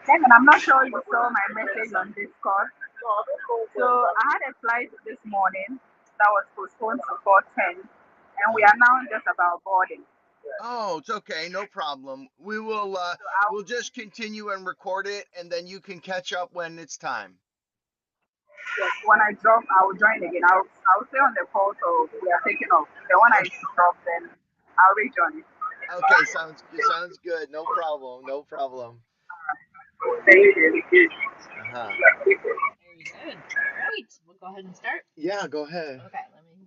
Then, and I'm not sure you saw my message on Discord. So I had a flight this morning that was postponed to 4:10, and we Uh-huh. are now just about boarding. Oh, it's okay, no problem. We will So we'll just continue and record it, and then you can catch up when it's time. yes, when I drop, I will join again. I'll stay on the call, so we are taking off. Then when I Okay, drop, then I'll rejoin. okay, sounds good. No problem, no problem. Thank you. Uh-huh. Very good. All right, we'll go ahead and start. Yeah, go ahead. Okay, let me.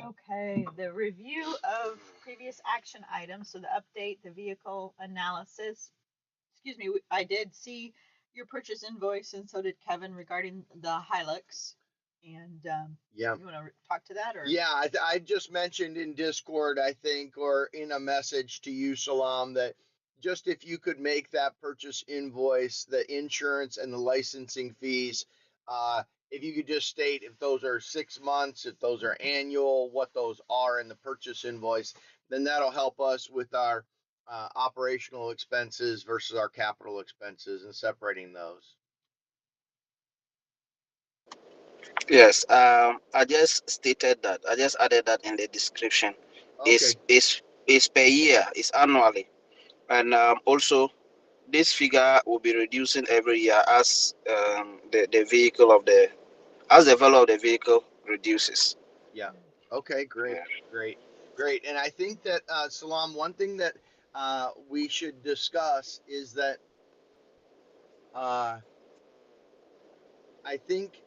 Okay, the review of previous action items. So the update, the vehicle analysis. Excuse me, I did see your purchase invoice, and so did Kevin regarding the Hilux. And Yeah. you want to talk to that, or? Yeah, I just mentioned in Discord, I think, or in a message to you, Salam, that just if you could make that purchase invoice, the insurance and the licensing fees, if you could just state if those are 6 months, if those are annual, what those are in the purchase invoice, then that'll help us with our operational expenses versus our capital expenses and separating those. Yes, I just stated that. I just added that in the description. Okay. Is per year, it's annually, and also this figure will be reducing every year as the vehicle of the as the value of the vehicle reduces. Yeah. Okay, great, Yeah. great, great. And I think that, Salam, one thing that we should discuss is that uh, I think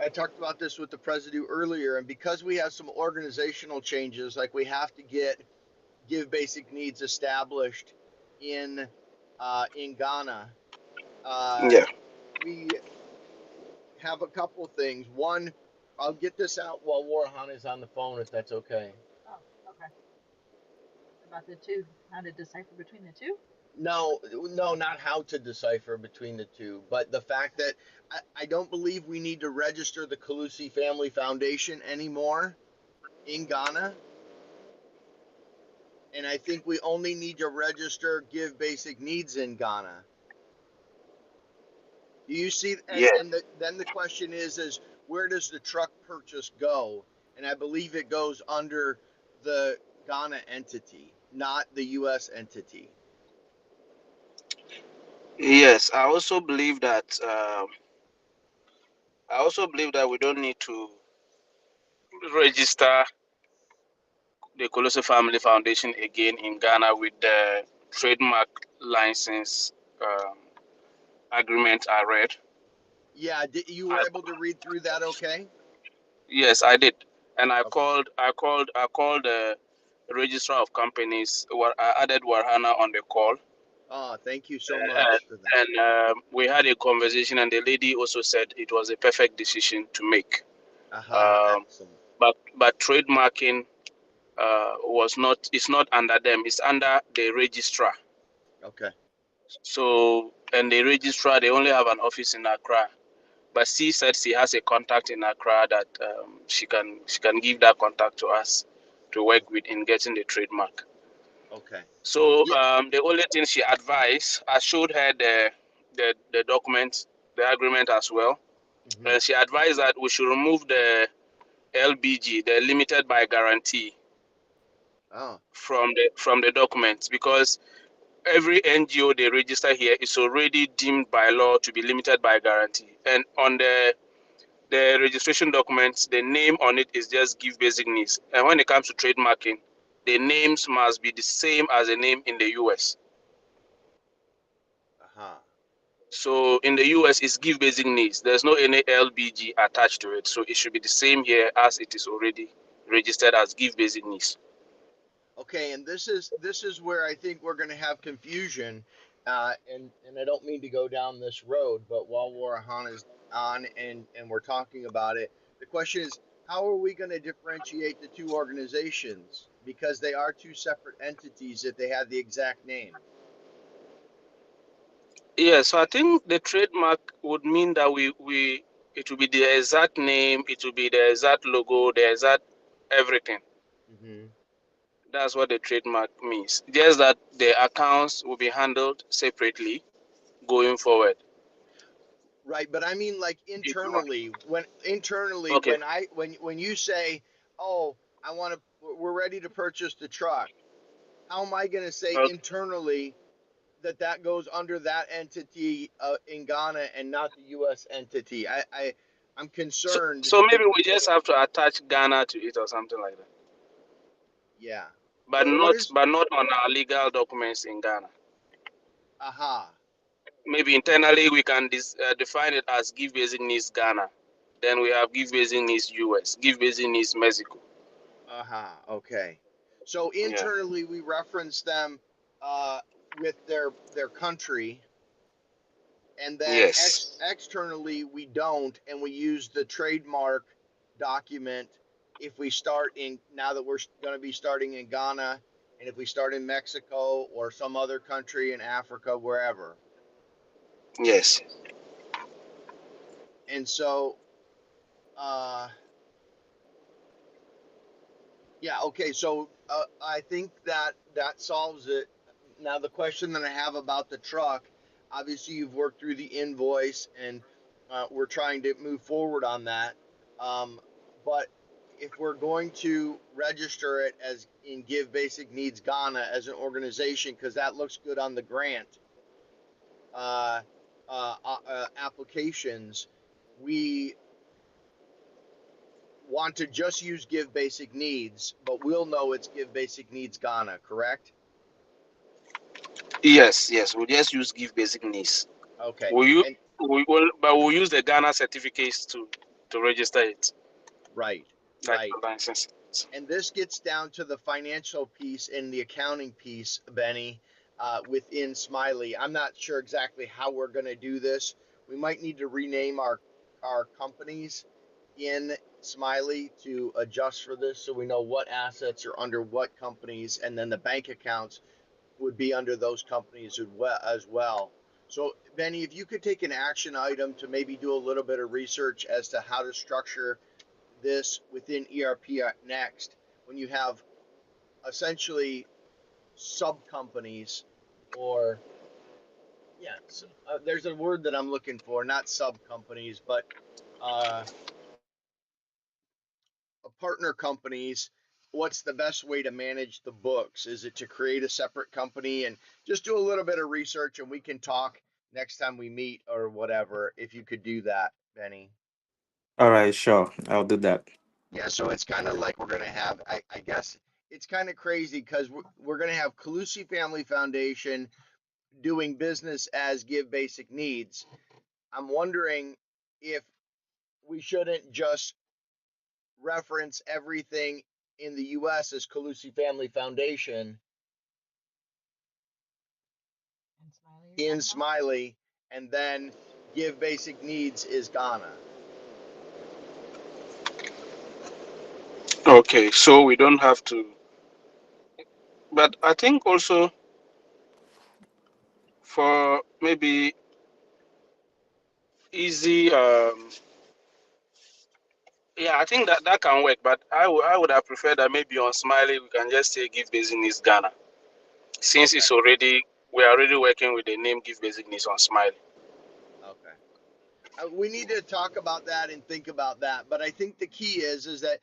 I talked about this with the president earlier, and because we have some organizational changes, like we have to give basic needs established in Ghana, uh, Yeah. we have a couple things. One, I'll get this out while Warihana is on the phone, if that's okay. Oh, okay. About the two, how to decipher between the two? No, no, not how to decipher between the two, but the fact that I don't believe we need to register the Kooi Family Foundation anymore in Ghana. And I think we only need to register Give Basic Needs in Ghana. Do you see? Yeah. Then the question is where does the truck purchase go? And I believe it goes under the Ghana entity, not the U.S. entity. Yes. I also believe that we don't need to register the Colossal Family Foundation again in Ghana with the trademark license agreement I read. Yeah, you were I, able to read through that okay? yes, I did, and Okay. I called the registrar of companies. I added Warhana on the call, Oh, thank you so uh, much for that. and we had a conversation, and the lady also said it was a perfect decision to make. Aha, Um, excellent. but trademarking was not. It's not under them. It's under the registrar. Okay. So, and the registrar, they only have an office in Accra. But she said she has a contact in Accra that she can give that contact to us to work with in getting the trademark. Okay. So Yeah. the only thing she advised, I showed her the document, the agreement as well, Hmm. and she advised that we should remove the LBG, the limited by guarantee, Oh, from the documents because every NGO they register here is already deemed by law to be limited by guarantee, and on the registration documents, the name on it is just give basic needs. And when it comes to trademarking, the names must be the same as the name in the US. aha. So in the US, it's give basic needs. There's no any LBG attached to it. So it should be the same here as it is already registered as give basic needs. Okay, and this is where I think we're going to have confusion, and I don't mean to go down this road, but while Warahana is on and we're talking about it, the question is how are we going to differentiate the two organizations because they are two separate entities if they have the exact name. Yeah, so I think the trademark would mean that we it will be the exact name, it will be the exact logo, the exact everything. Hmm. That's what the trademark means. Just that the accounts will be handled separately going forward. Right, but I mean like Okay. when you say, "Oh, we're ready to purchase the truck." How am I going to say Okay. internally that goes under that entity in Ghana and not the U.S. entity? I'm So, concerned. so maybe we just have to attach Ghana to it or something like that, Yeah. but What not is? but not on our legal documents in Ghana. Aha. Maybe internally we can define it as give basic needs Ghana. Then we have give basic needs US, give basic needs Mexico. Aha. Okay. So Yeah. internally we reference them uh, with their country, and then Yes. externally we don't, and we use the trademark document if we start in, now that we're going to be starting in Ghana, and if we start in Mexico or some other country in Africa, wherever. Yes. And so uh yeah, okay, so I think that solves it. Now the question that I have about the truck, obviously you've worked through the invoice, and we're trying to move forward on that. But if we're going to register it as in Give Basic Needs Ghana as an organization, because that looks good on the grant uh, applications, we want to just use Give Basic Needs, but we'll know it's Give Basic Needs Ghana, correct? Yes. Yes. We'll just use give basic needs. Okay. Will you? And We will, but we'll use the Ghana certificates to register it, right, like right. the license. And this gets down to the financial piece and the accounting piece, Benny, within Smiley. I'm not sure exactly how we're going to do this. We might need to rename our companies in Smiley to adjust for this, so we know what assets are under what companies, and then the bank accounts would be under those companies as well. So, Benny, if you could take an action item to maybe do a little bit of research as to how to structure this within ERP next, when you have essentially sub companies, or there's a word that I'm looking for, not sub companies, but uh, partner companies. What's the best way to manage the books? Is it to create a separate company and just do a little bit of research, and we can talk next time we meet or whatever, if you could do that, Benny? All right, sure. I'll do that. Yeah, so it's kind of like we're going to have, I guess it's kind of crazy because we're going to have Kooi Family Foundation doing business as Give Basic Needs. I'm wondering if we shouldn't just reference everything in the US as Kooi Family Foundation And Smiley, you're in talking about? Smiley, and then Give Basic Needs is Ghana. Okay. So we don't have to. But I think also for maybe easy. Yeah, I think that can work. But I would have preferred that maybe on Smiley we can just say give basic needs Ghana, since Okay, it's already we are already working with the name give basic needs on Smiley. okay. We need to talk about that and think about that. But I think the key is that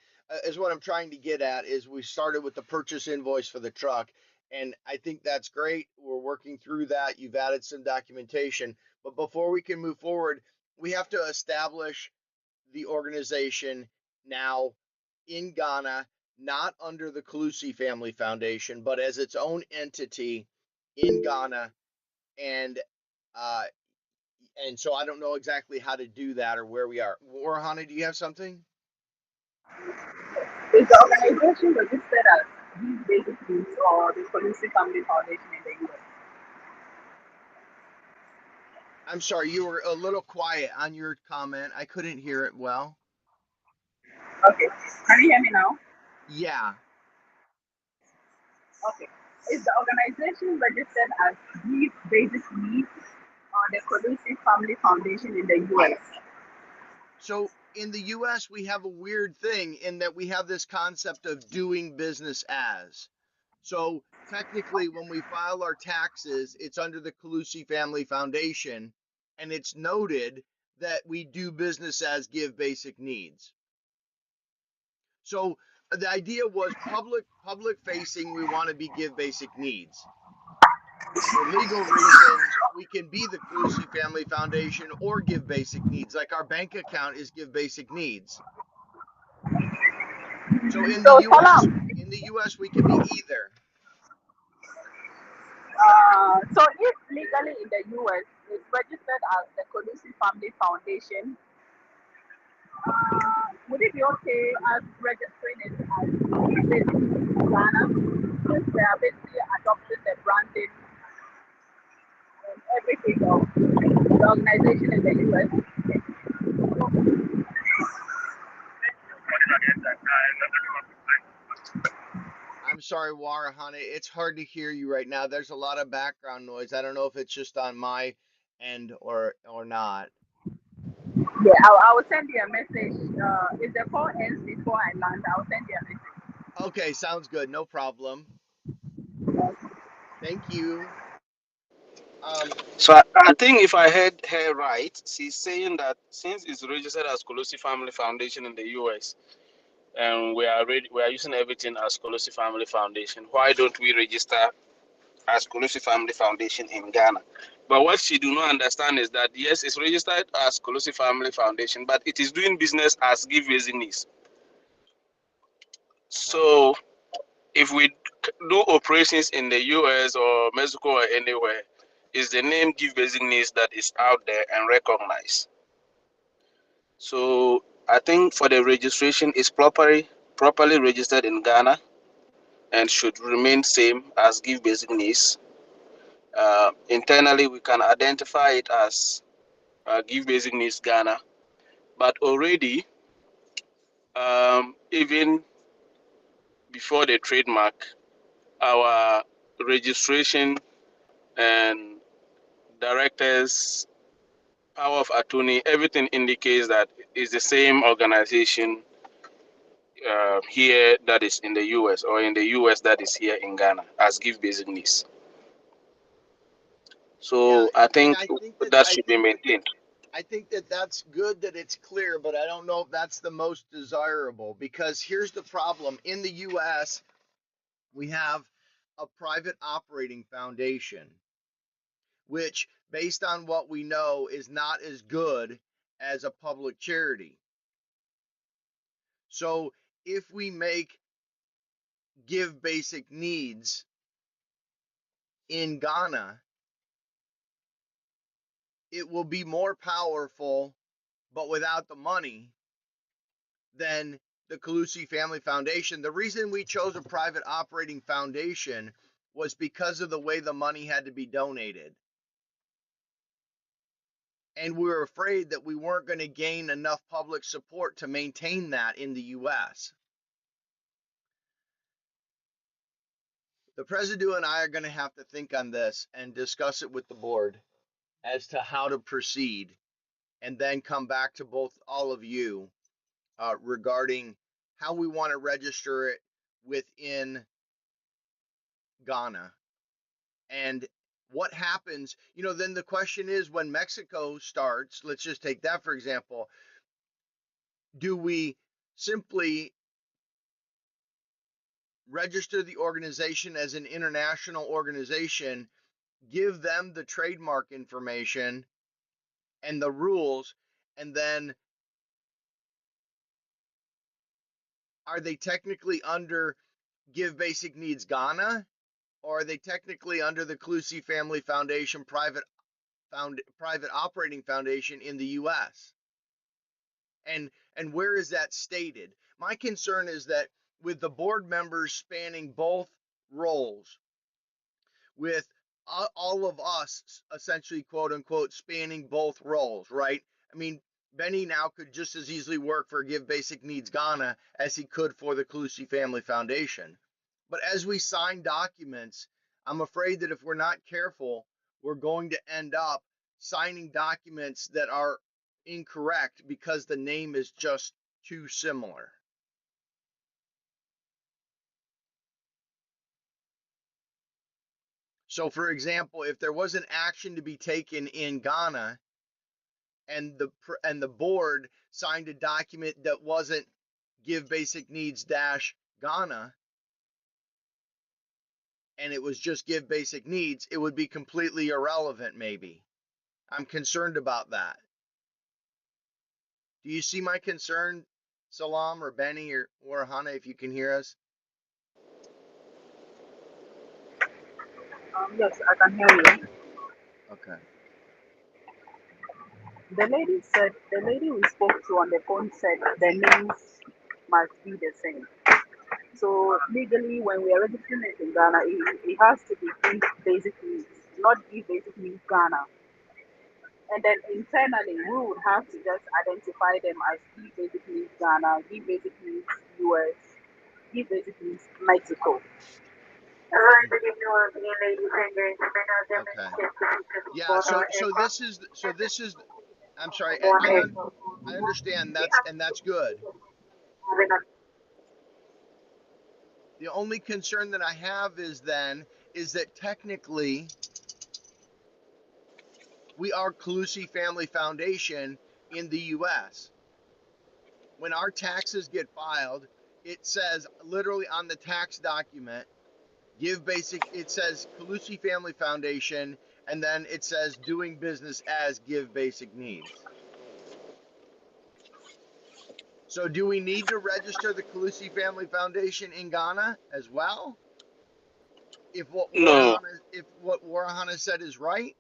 is what I'm trying to get at is we started with the purchase invoice for the truck, and I think that's great. We're working through that. You've added some documentation, but before we can move forward, we have to establish the organization now in Ghana, not under the Kalusi Family Foundation, but as its own entity in Ghana, and uh, and so I don't know exactly how to do that or where we are. Warihana, do you have something? Is the organization registered as Give Basic Needs or the Kooi Family Foundation in the US? I'm sorry, you were a little quiet on your comment. I couldn't hear it well. Okay. Can you hear me now? Yeah. Okay. Is the organization registered as Give Basic Needs or the Kooi Family Foundation in the US? So in the US, we have a weird thing in that we have this concept of doing business as. So technically, when we file our taxes, it's under the Kooi Family Foundation, and it's noted that we do business as Give Basic Needs. So the idea was public facing. We want to be Give Basic Needs. For legal reasons, we can be the Kooi Family Foundation or Give Basic Needs. Like our bank account is Give Basic Needs. So in the So U.S., Salam, we can be either. so if legally in the US it's registered as the Kooi Family Foundation, would it be okay as registering it as basically Ghana since they are basically adopting the branding and everything of the organization in the US? I'm sorry, Warihana. It's hard to hear you right now. There's a lot of background noise. I don't know if it's just on my end or not. Yeah, I will send you a message. If the call ends before I land, I'll send you a message. Okay, sounds good. No problem. Thank you. So I think if I heard her right, she's saying that since it's registered as Kooi Family Foundation in the US and we are using everything as Kooi Family Foundation, why don't we register as Kooi Family Foundation in Ghana? But what she do not understand is that yes, it's registered as Kooi Family Foundation, but it is doing business as Give Business. Uh-huh. So if we do operations in the US or Mexico or anywhere, is the name Give Business that is out there and recognized. So I think for the registration is properly registered in Ghana and should remain same as Give Basic Needs. Internally, we can identify it as Give Basic Needs Ghana, but already even before the trademark, our registration and directors, power of attorney, everything indicates that it's the same organization here that is in the US or in the US that is here in Ghana as Give Basic Needs. Yeah, So I and think I think that that should be maintained. that's good that it's clear, but I don't know if that's the most desirable because here's the problem. In the US, we have a private operating foundation, which based on what we know is not as good as a public charity. So if we make Give Basic Needs in Ghana, it will be more powerful, but without the money, than the Kooi Family Foundation. The reason we chose a private operating foundation was because of the way the money had to be donated. And we were afraid that we weren't going to gain enough public support to maintain that in the US. The president and I are going to have to think on this and discuss it with the board as to how to proceed and then come back to both all of you regarding how we want to register it within Ghana and what happens. Then the question is when Mexico starts, let's just take that for example, do we simply register the organization as an international organization, give them the trademark information and the rules, and then are they technically under Give Basic Needs Ghana, or are they technically under the Kooi Family Foundation private operating foundation in the US? And where is that stated? My concern is that with the board members spanning both roles, with all of us essentially quote unquote spanning both roles, right? I mean, Benny now could just as easily work for Give Basic Needs Ghana as he could for the Kooi Family Foundation. But as we sign documents, I'm afraid that if we're not careful, we're going to end up signing documents that are incorrect because the name is just too similar. So, for example, if there was an action to be taken in Ghana and the board signed a document that wasn't Give Basic Needs dash Ghana, and it was just Give Basic Needs, it would be completely irrelevant, maybe. I'm concerned about that. Do you see my concern, Salam or Benny or Warihana, if you can hear us? Yes, I can hear you. Okay. The lady we spoke to on the phone said the names must be the same. So legally, when we are registering it in Ghana, it has to be Give Basic Needs, not Give Basic Needs Ghana. And then internally, we would have to just identify them as Give Basic Needs Ghana, Give Basic Needs US, Give Basic Needs Mexico. Okay. Yeah. So this is. I'm sorry. I understand that's good. The only concern that I have is that technically we are Kooi Family Foundation in the U.S. When our taxes get filed, it says literally on the tax document, it says Kooi Family Foundation, and then it says doing business as Give Basic Needs. So do we need to register the Kooi Family Foundation in Ghana as well? If No, what Warihana said is right,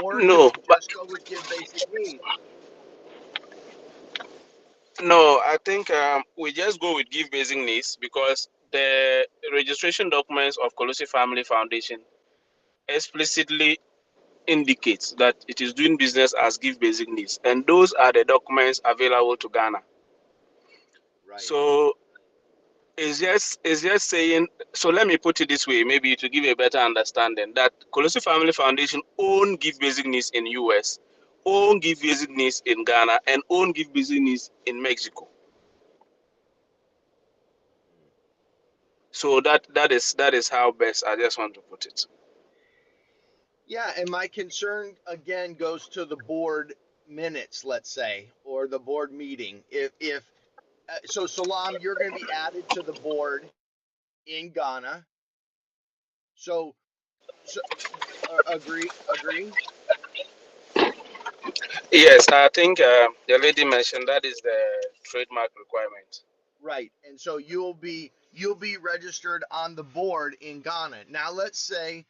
or do no, we but just go with Give Basic Needs? no. I think we just go with Give Basic Needs because the registration documents of Koolosi Family Foundation explicitly indicates that it is doing business as Give Basic Needs, and those are the documents available to Ghana. Right. So it's just saying. So let me put it this way, maybe to give a better understanding, that Koolosi Family Foundation own Give Basic Needs in US, own Give Basic Needs in Ghana, and own Give Basic Needs in Mexico. So that is how best I just want to put it. Yeah, and my concern again goes to the board minutes, let's say, or the board meeting. If so, Salam, you're going to be added to the board in Ghana. So, so agree. Yes, I think the lady mentioned that is the trademark requirement. Right. And so you'll be registered on the board in Ghana. Now let's say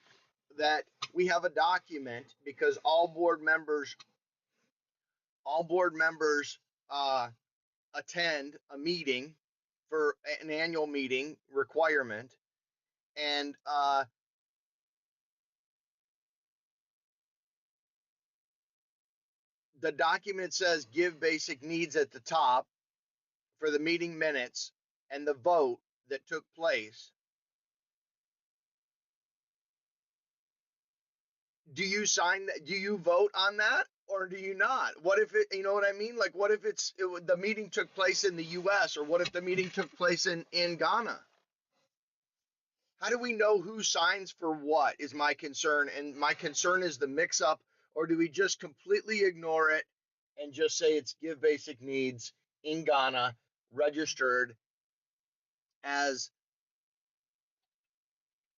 that we have a document because all board members uh, attend a meeting for an annual meeting requirement, and the document says Give Basic Needs at the top for the meeting minutes and the vote that took place. Do you sign that? Do you vote on that, or do you not? What if it, you know what I mean? Like, what if the meeting took place in the U.S., or what if the meeting took place in Ghana? How do we know who signs for what is my concern, and my concern is the mix up, or do we just completely ignore it and just say it's Give Basic Needs in Ghana, registered as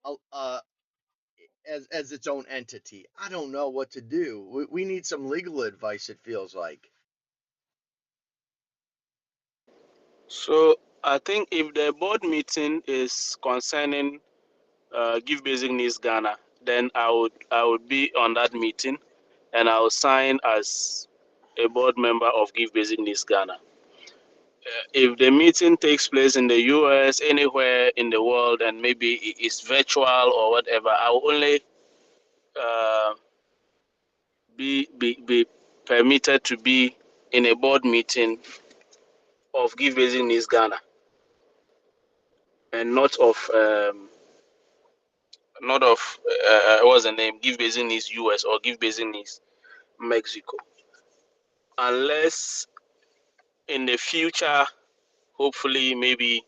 a, as its own entity? I don't know what to do. We need some legal advice, it feels like. So I think if the board meeting is concerning Give Basic Needs Ghana, then I would be on that meeting, and I will sign as a board member of Give Basic Needs Ghana. If the meeting takes place in the US, anywhere in the world, and maybe it's virtual or whatever, I will only uh, be permitted to be in a board meeting of Give Basic Needs Ghana, and not of what's the name, Give Basic Needs US or Give Basic Needs Mexico, unless in the future, hopefully, maybe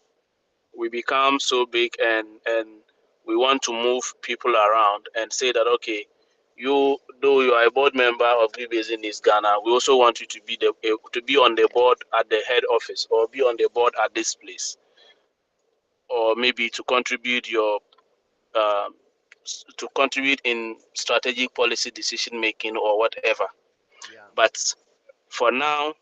we become so big and we want to move people around and say that, okay, you, though you are a board member of Give Business Ghana, we also want you to be to be on the board at the head office, or be on the board at this place, or maybe to contribute your um, to contribute in strategic policy decision making or whatever. Yeah. But for now,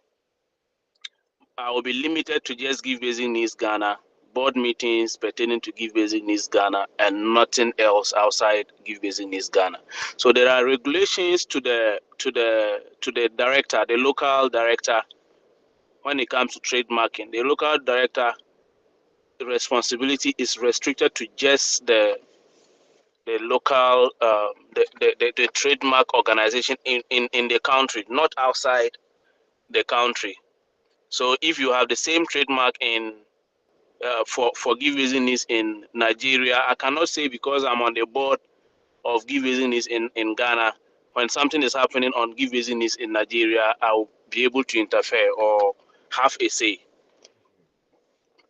I will be limited to just Give Basic Needs Ghana, board meetings pertaining to Give Basic Needs Ghana, and nothing else outside Give Basic Needs Ghana. So there are regulations to the director, the local director, when it comes to trademarking. The local director responsibility is restricted to just the local the trademark organization in the country, not outside the country. So if you have the same trademark in for Give Business in Nigeria, I cannot say because I'm on the board of Give Business in Ghana, when something is happening on Give Business in Nigeria, I'll be able to interfere or have a say.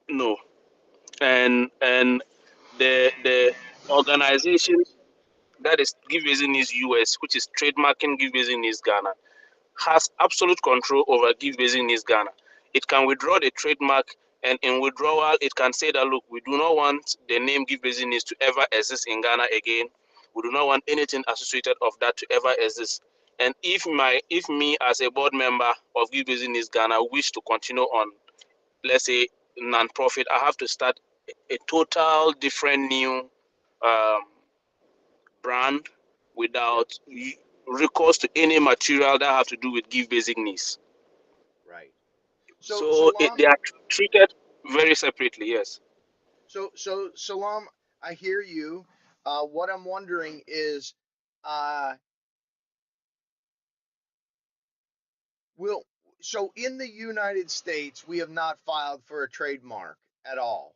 No. And the organization that is Give Business US, which is trademarking Give Business Ghana, has absolute control over Give Business Ghana. It can withdraw the trademark, and in withdrawal, it can say that, look, we do not want the name Give Business to ever exist in Ghana again. We do not want anything associated of that to ever exist. And if me as a board member of Give Business Ghana wish to continue on, let's say, non-profit, I have to start a total different new um, brand Yeah. without recourse to any material that have to do with Give Basic Needs. Right. So So Salam, they are treated very separately. Yes. so Salam, I hear you. What I'm wondering is, uh, will so in the United States we have not filed for a trademark at all.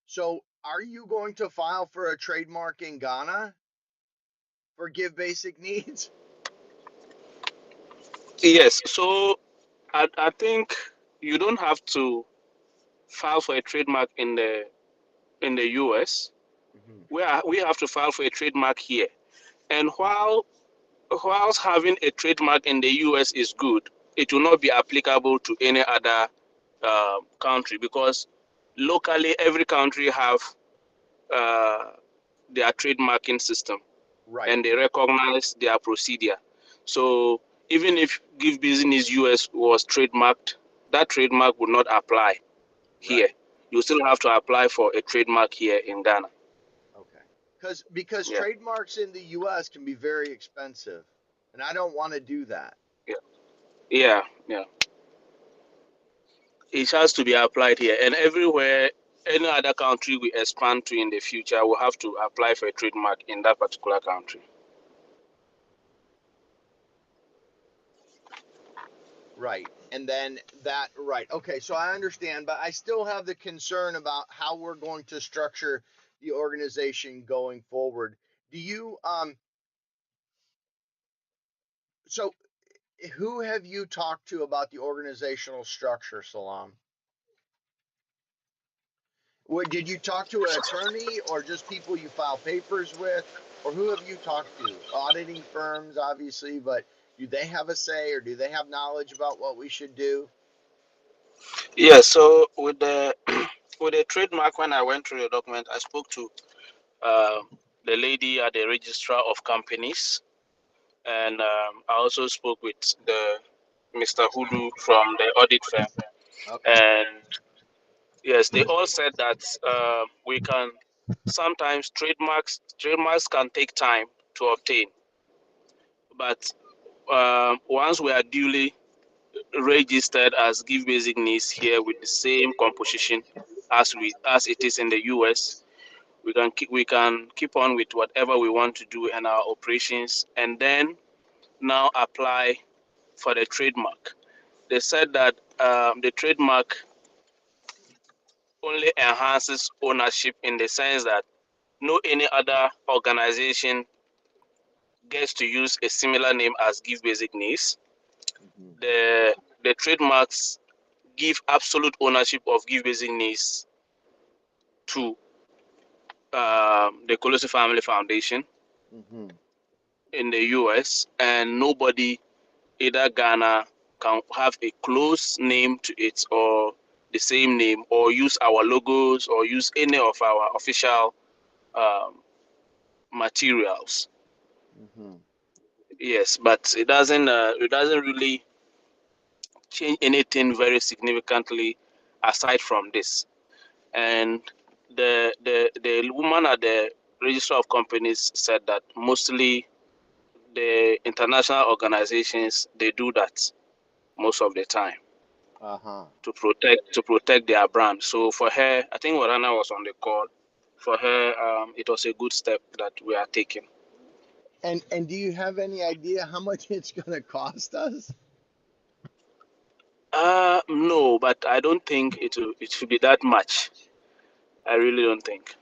So are you going to file for a trademark in Ghana for Give Basic Needs? Yes. So I think you don't have to file for a trademark in the US. Hmm. We have to file for a trademark here. And whilst having a trademark in the US is good, it will not be applicable to any other country, because locally every country have uh, their trademarking system, Right. and they recognize their procedure. So even if Give Business US was trademarked, that trademark would not apply here. Right. You still have to apply for a trademark here in Ghana. Okay. Because Yeah, trademarks in the US can be very expensive, and I don't want to do that. yeah, yeah, yeah. It has to be applied here, and everywhere. Any other country we expand to in the future will have to apply for a trademark in that particular country. Right. And then that, right. Okay. So I understand, but I still have the concern about how we're going to structure the organization going forward. Do you, so who have you talked to about the organizational structure, Salam? What, did you talk to an attorney or just people you file papers with? Or who have you talked to? Auditing firms, obviously, but do they have a say or do they have knowledge about what we should do? Yeah. So with the with the trademark, when I went through the document, I spoke to uh, the lady at the registrar of companies, and I also spoke with the Mr. Hudu from the audit firm. Okay. And yes, they all said that we can sometimes trademarks can take time to obtain, but once we are duly registered as Give Basic Needs here with the same composition as it is in the US, we can keep on with whatever we want to do in our operations, and then now apply for the trademark. They said that the trademark only enhances ownership in the sense that no any other organization gets to use a similar name as Give Basic Needs. Hmm. The trademarks give absolute ownership of Give Basic Needs to the Kooi Family Foundation Mm-hmm. in the US, and nobody, either Ghana, can have a close name to it or the same name or use our logos or use any of our official um, materials. Mm-hmm. Yes, but it doesn't really change anything very significantly aside from this. And the woman at the register of companies said that mostly the international organizations, they do that most of the time Uh-huh. to protect their brand. So for her, I think Warana was on the call. For her, it was a good step that we are taking. And do you have any idea how much it's going to cost us? No, but I don't think it should be that much. I really don't think.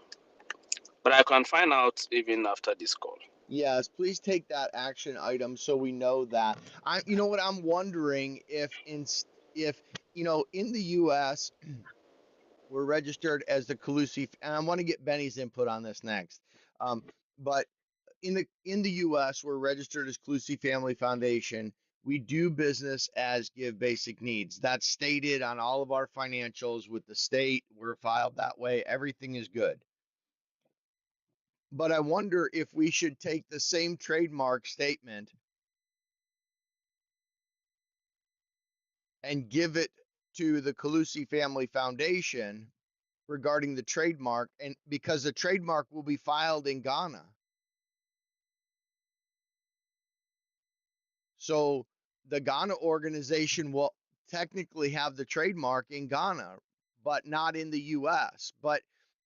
But I can find out even after this call. Yes, please take that action item so we know that. You know what I'm wondering if in the U.S. we're registered as the Calusi, and I want to get Benny's input on this next. But in the U.S. we're registered as Calusi Family Foundation. We do business as Give Basic Needs. That's stated on all of our financials with the state. We're filed that way. Everything is good. But I wonder if we should take the same trademark statement and give it to the Calusi Family Foundation regarding the trademark, and because the trademark will be filed in Ghana. So the Ghana organization will technically have the trademark in Ghana, but not in the US. But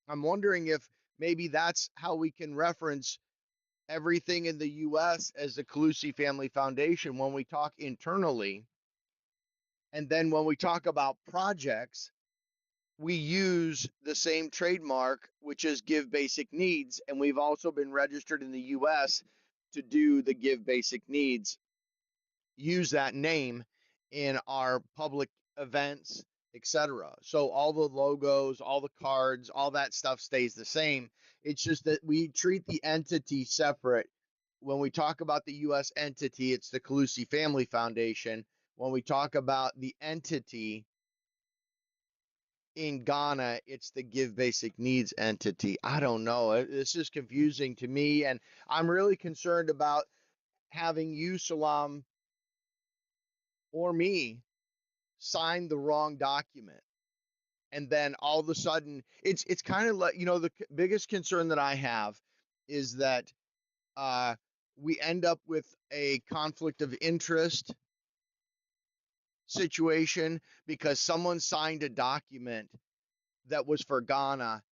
I'm wondering if maybe that's how we can reference everything in the US as the Calusi Family Foundation when we talk internally. And then when we talk about projects, we use the same trademark, which is Give Basic Needs. And we've also been registered in the US to do the Give Basic Needs, use that name in our public events, etc. So all the logos, all the cards, all that stuff stays the same. It's just that we treat the entity separate. When we talk about the US entity, it's the Calusi Family Foundation. When we talk about the entity in Ghana, it's the Give Basic Needs entity. I don't know. This is confusing to me, and I'm really concerned about having you, Salam, or me sign the wrong document. And then all of a sudden, it's kind of like, the biggest concern that I have is that uh, we end up with a conflict of interest situation because someone signed a document that was for Ghana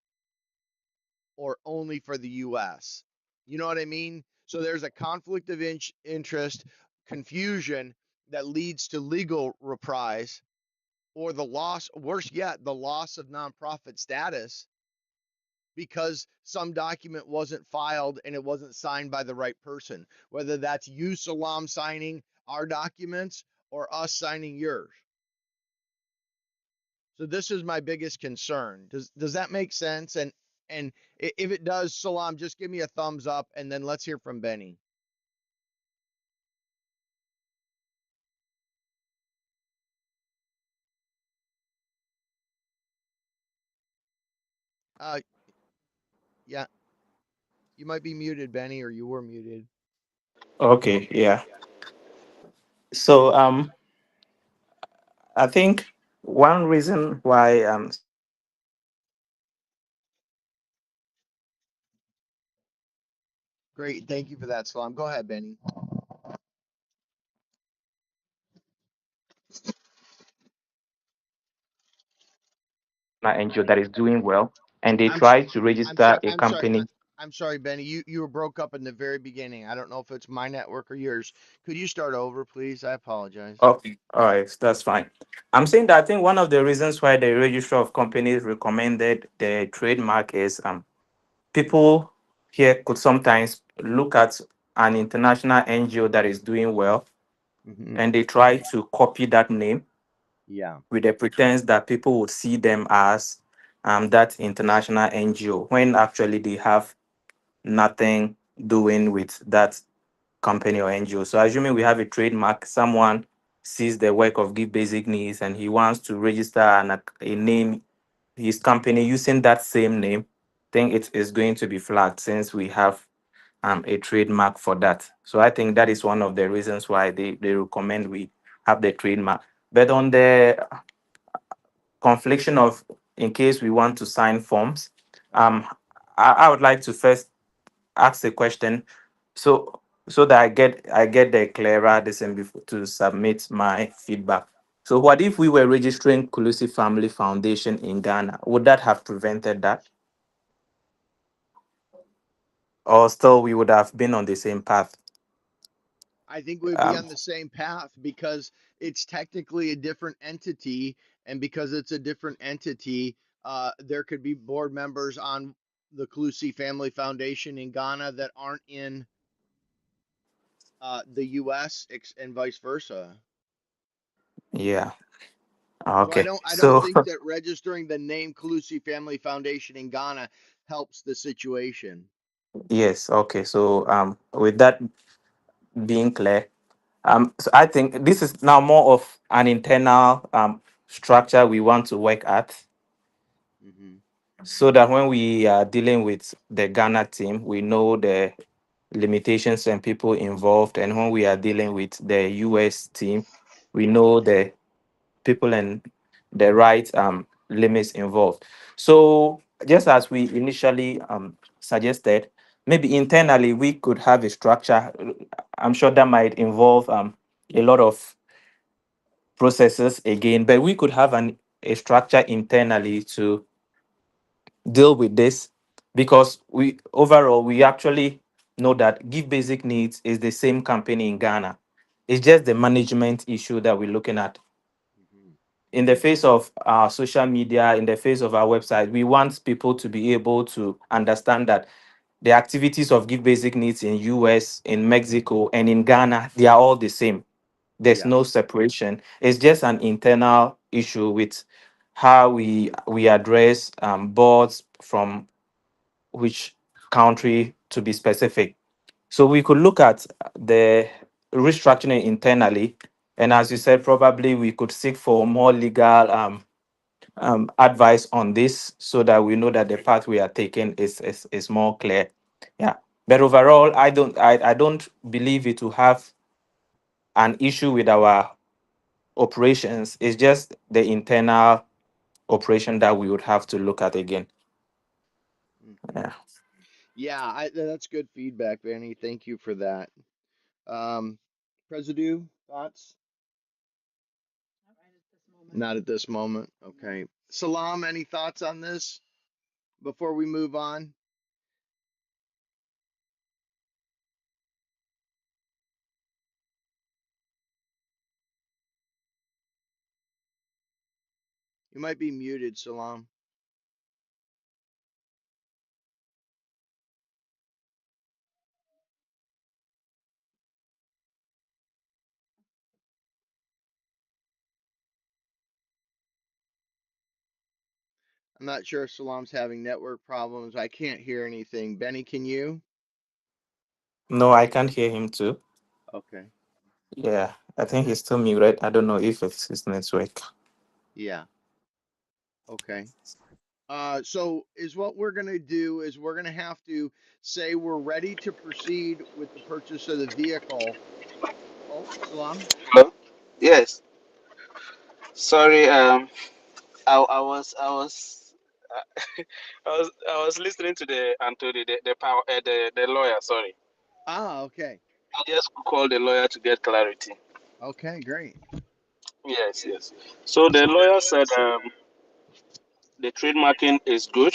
or only for the US. You know what I mean? So there's a conflict of interest, confusion that leads to legal reprise or the loss, worse yet, the loss of nonprofit status because some document wasn't filed and it wasn't signed by the right person, whether that's you, Salam, signing our documents or us signing yours. So this is my biggest concern. Does that make sense? And if it does, Salam, just give me a thumbs up and then let's hear from Benny. Uh yeah, you might be muted, Benny, or you were muted. Okay, yeah. So I think one reason why Great, thank you for that, Salam. Go ahead, Benny. an NGO that is doing well, and they I'm s- try to I'm register sorry. a company. I'm sorry, Benny. You were broke up in the very beginning. I don't know if it's my network or yours. Could you start over, please? I apologize. Okay, all right, that's fine. I'm saying that I think one of the reasons why the registrar of companies recommended the trademark is people here could sometimes look at an international NGO that is doing well, Hmm. and they try to copy that name Yeah. with the pretense that people would see them as that international NGO when actually they have nothing doing with that company or NGO. So assuming we have a trademark, someone sees the work of Give Basic Needs and he wants to register a name, his company using that same name, think it is going to be flagged since we have a trademark for that. So I think that is one of the reasons why they recommend we have the trademark. But on the confliction of in case we want to sign forms, um, I would like to first ask the question so that I get the clearer this and before to submit my feedback. So what if we were registering Kooi Family Foundation in Ghana? Would that have prevented that? Or still we would have been on the same path? I think we'd be Um, on the same path because it's technically a different entity, and because it's a different entity, there could be board members on the Klusi Family Foundation in Ghana that aren't in the U.S. And vice versa. yeah. So I Okay. don't So think that registering the name Klusi Family Foundation in Ghana helps the situation. yes, okay. So with that being clear, so I think this is now more of an internal structure we want to work at Hmm. so that when we are dealing with the Ghana team, we know the limitations and people involved. And when we are dealing with the US team, we know the people and the right limits involved. So just as we initially suggested, maybe internally we could have a structure. I'm sure that might involve a lot of processes again, but we could have a structure internally to deal with this because we overall we actually know that Give Basic Needs is the same company in Ghana. It's just the management issue that we're looking at. Hmm. In the face of our social media, in the face of our website, we want people to be able to understand that the activities of Give Basic Needs in US, in Mexico, and in Ghana, they are all the same. There's Yeah. no separation. It's just an internal issue with how we address boards from which country to be specific. So we could look at the restructuring internally, and as you said, probably we could seek for more legal advice on this so that we know that the path we are taking is more clear. Yeah. But overall, I don't believe it to have an issue with our operations. It's just the internal operation that we would have to look at again. Hmm. Yeah. Yeah, that's good feedback, Vanny. Thank you for that. Um, Presidio, thoughts? Not right at this moment. Not at this moment. Okay. Salam, any thoughts on this before we move on? You might be muted, Salam. I'm not sure if Salam's having network problems. I can't hear anything. Benny, can you? No, I can't hear him too. Okay. Yeah, I think he's still muted. I don't know if it's his network. Yeah. Okay. So is what we're gonna do is we're gonna have to say we're ready to proceed with the purchase of the vehicle. Oh, Salam. Hello? Yes. Sorry. I was listening to the Anthony, the power, the lawyer. Sorry, Ah, okay. I just called the lawyer to get clarity. Okay, great. Yes, yes. So the lawyer said the trademarking is good.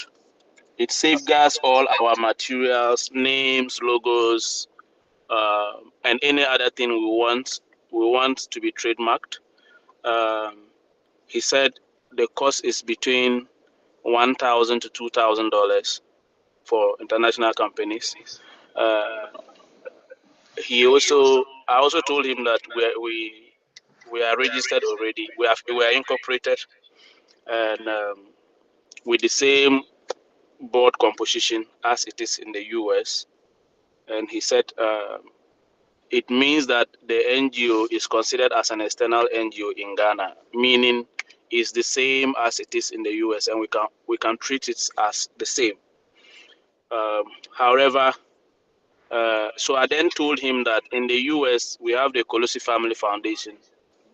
It safeguards all our materials, names, logos, and any other thing we want to be trademarked. Um, he said the cost is between $1,000 to $2,000 for international companies. Uh, I also told him that we are registered already. We are incorporated, and with the same board composition as it is in the US. And he said it means that the NGO is considered as an external NGO in Ghana, meaning it's the same as it is in the US, and we can treat it as the same. However, so I then told him that in the US we have the Kooi Family Foundation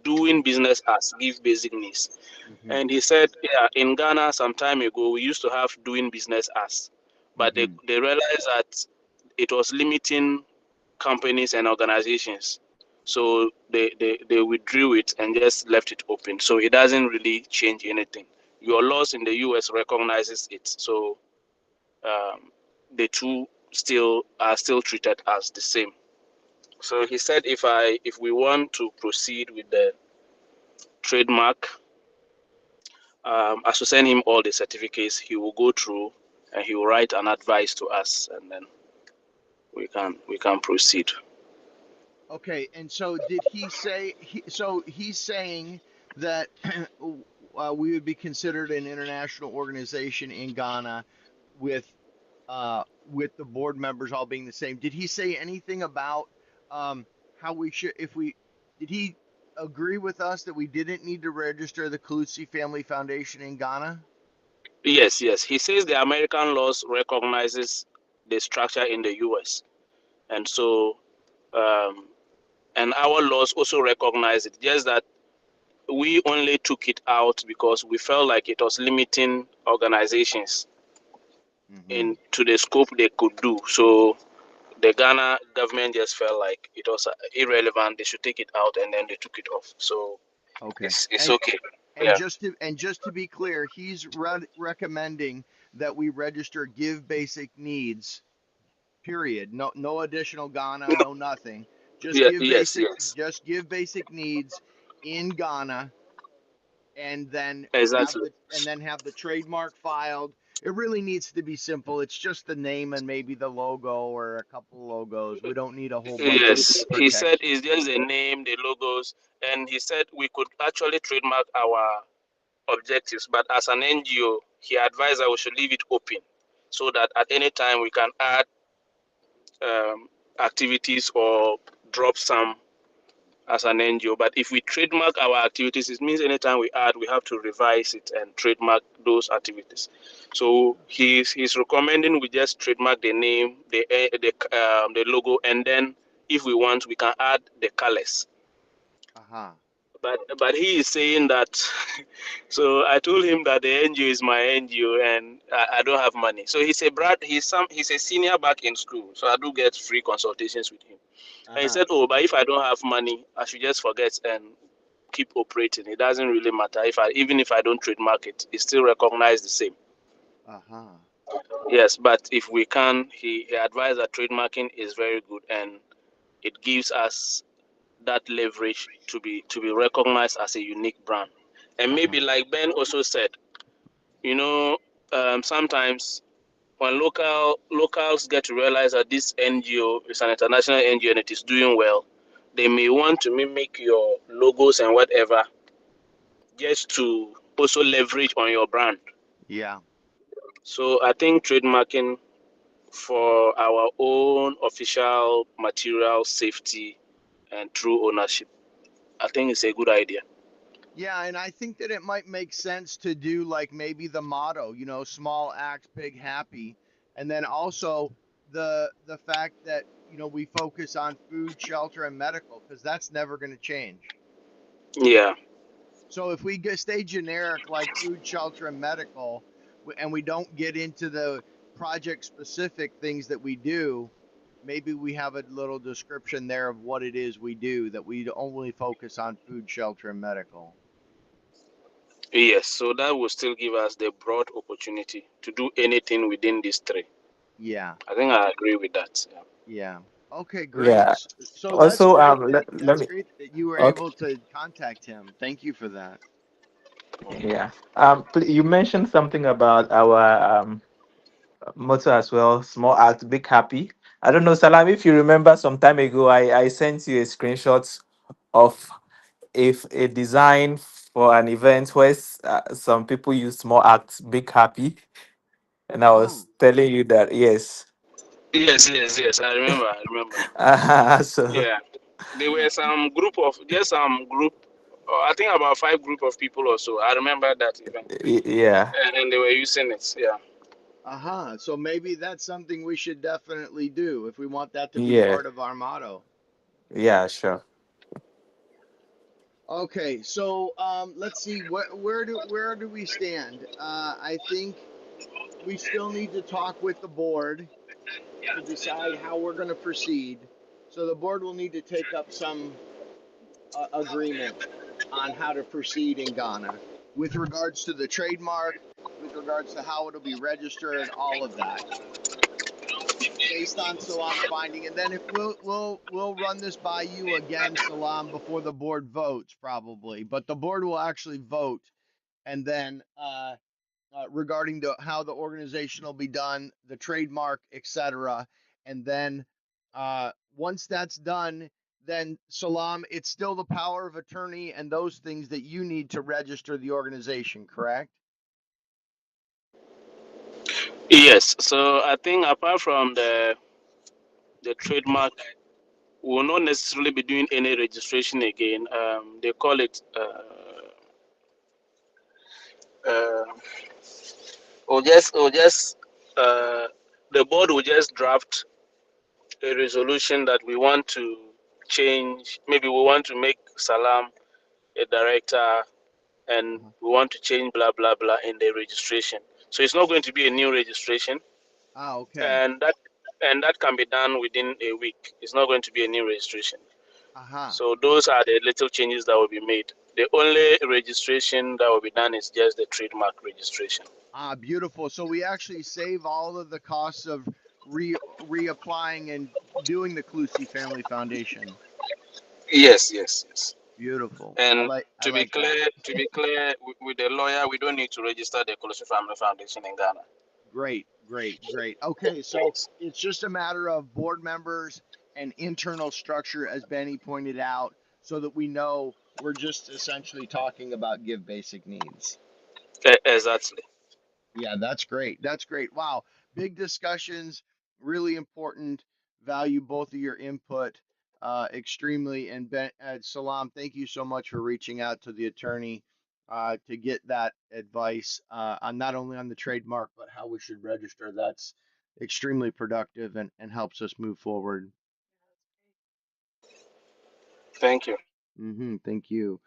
doing business as give basic needs, Mm-hmm. and he said, yeah, in Ghana some time ago we used to have doing business as, but they, Mm-hmm. they realized that it was limiting companies and organizations. So they withdrew it and just left it open. So it doesn't really change anything. Your laws in the US recognizes it. So um, the two still treated as the same. So he said if we want to proceed with the trademark, I should send him all the certificates. He will go through and he will write an advice to us, and then we can proceed. Okay, and so did he say so he's saying that we would be considered an international organization in Ghana with the board members all being the same. Did he say anything about how we should if we did he agree with us that we didn't need to register the Kooi Family Foundation in Ghana? Yes, yes. He says the American laws recognizes the structure in the US, and so um, and our laws also recognize it. Just that we only took it out because we felt like it was limiting organizations Mm-hmm. into the scope they could do. So the Ghana government just felt like it was irrelevant. They should take it out, and then they took it off. So Okay. it's okay. And Yeah. just to be clear, he's recommending that we register give basic needs. Period. No additional Ghana, no nothing. Yeah. Yes. Yes. Just give basic needs in Ghana, and then Exactly. have the trademark filed. It really needs to be simple. It's just the name and maybe the logo or a couple logos. We don't need a whole bunch of Yes, he said protection. it's just the name, the logos, and he said we could actually trademark our objectives, but as an NGO, he advised that we should leave it open so that at any time we can add um, activities or drop some as an NGO. But if we trademark our activities, it means anytime we add, we have to revise it and trademark those activities. So he's recommending we just trademark the name, the logo, and then if we want, we can add the colors. Uh-huh. But he is saying that. So I told him that the NGO is my NGO and I don't have money. So he's a Brad. He's a senior back in school, so I do get free consultations with him. And he Uh-huh. said, "Oh, but if I don't have money, I should just forget and keep operating. It doesn't really matter even if I don't trademark it, it's still recognized the same." Uh-huh. Yes, but if we can, he advised that trademarking is very good and it gives us that leverage to be recognized as a unique brand. And Uh-huh. maybe like Ben also said, you know, sometimes when locals get to realize that this NGO is an international NGO and it is doing well, they may want to mimic your logos and whatever just to also leverage on your brand. Yeah. So I think trademarking for our own official material safety and true ownership, I think it's a good idea. Yeah, and I think that it might make sense to do like maybe the motto, small act, big happy, and then also the fact that we focus on food, shelter, and medical because that's never going to change. Yeah. So if we stay generic like food, shelter, and medical, and we don't get into the project specific things that we do, maybe we have a little description there of what it is we do that we only focus on food, shelter, and medical. Yes, so that will still give us the broad opportunity to do anything within these three. Yeah. I think I agree with that. Yeah. Yeah. Okay, great. Yeah. So that's Also, great that let me. you were Okay. able to contact him. Thank you for that. Yeah. You mentioned something about our motto as well. Small act, big happy. I don't know, Salam. If you remember, some time ago, I sent you a screenshot of if a design for an event where some people use small acts, big happy, and I Oh, was telling you that yes. Yes, yes, yes. I remember. I remember. So Yeah, there were some group of just some group. I think about 5 group of people or so. I remember that event, yeah, and they were using it. Yeah. uh-huh. So maybe that's something we should definitely do if we want that to be yeah, part of our motto. yeah, sure. Okay, so let's see where do we stand? I think we still need to talk with the board to decide how we're going to proceed. So the board will need to take up some agreement on how to proceed in Ghana with regards to the trademark, with regards to how it'll be registered, all of that, based on Salam's finding. And then if we'll run this by you again, Salam, before the board votes, probably. But the board will actually vote, and then regarding how the organization will be done, the trademark, etc. And then once that's done, then Salam, it's still the power of attorney and those things that you need to register the organization, correct? Yes. So I think apart from the trademark, we will not necessarily be doing any registration again. They call it. Uh, or just uh, the board will just draft a resolution that we want to change. Maybe we want to make Salam a director, and Uh-huh. we want to change blah blah blah in the registration. So it's not going to be a new registration, Ah, okay. and that can be done within a week. It's not going to be a new registration. Aha. So those are the little changes that will be made. The only registration that will be done is just the trademark registration. Ah, beautiful. So we actually save all of the costs of reapplying and doing the Clusi Family Foundation. Yes, yes, yes. Beautiful. And I like that. to be clear with the lawyer, we don't need to register the Kooi Family Foundation in Ghana. Great, great, great. Okay, so Yes. it's just a matter of board members and internal structure, as Benny pointed out, so that we know we're just essentially talking about give basic needs. Exactly. Yeah, that's great. That's great. Wow. Big discussions, really important. Value both of your input extremely. And Salam, thank you so much for reaching out to the attorney to get that advice on not only on the trademark, but how we should register. That's extremely productive and helps us move forward. Thank you. Thank you.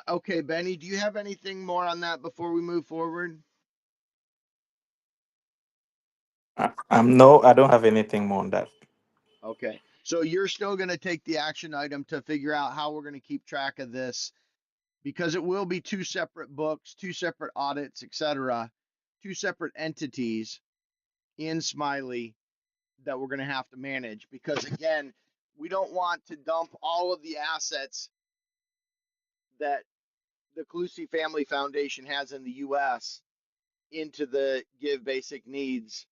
Okay, Benny, do you have anything more on that before we move forward? No, I don't have anything more on that. Okay. So you're still going to take the action item to figure out how we're going to keep track of this because it will be two separate books, two separate audits, etc., two separate entities in Smiley that we're going to have to manage because again, we don't want to dump all of the assets that the Clusi Family Foundation has in the US into the Give Basic Needs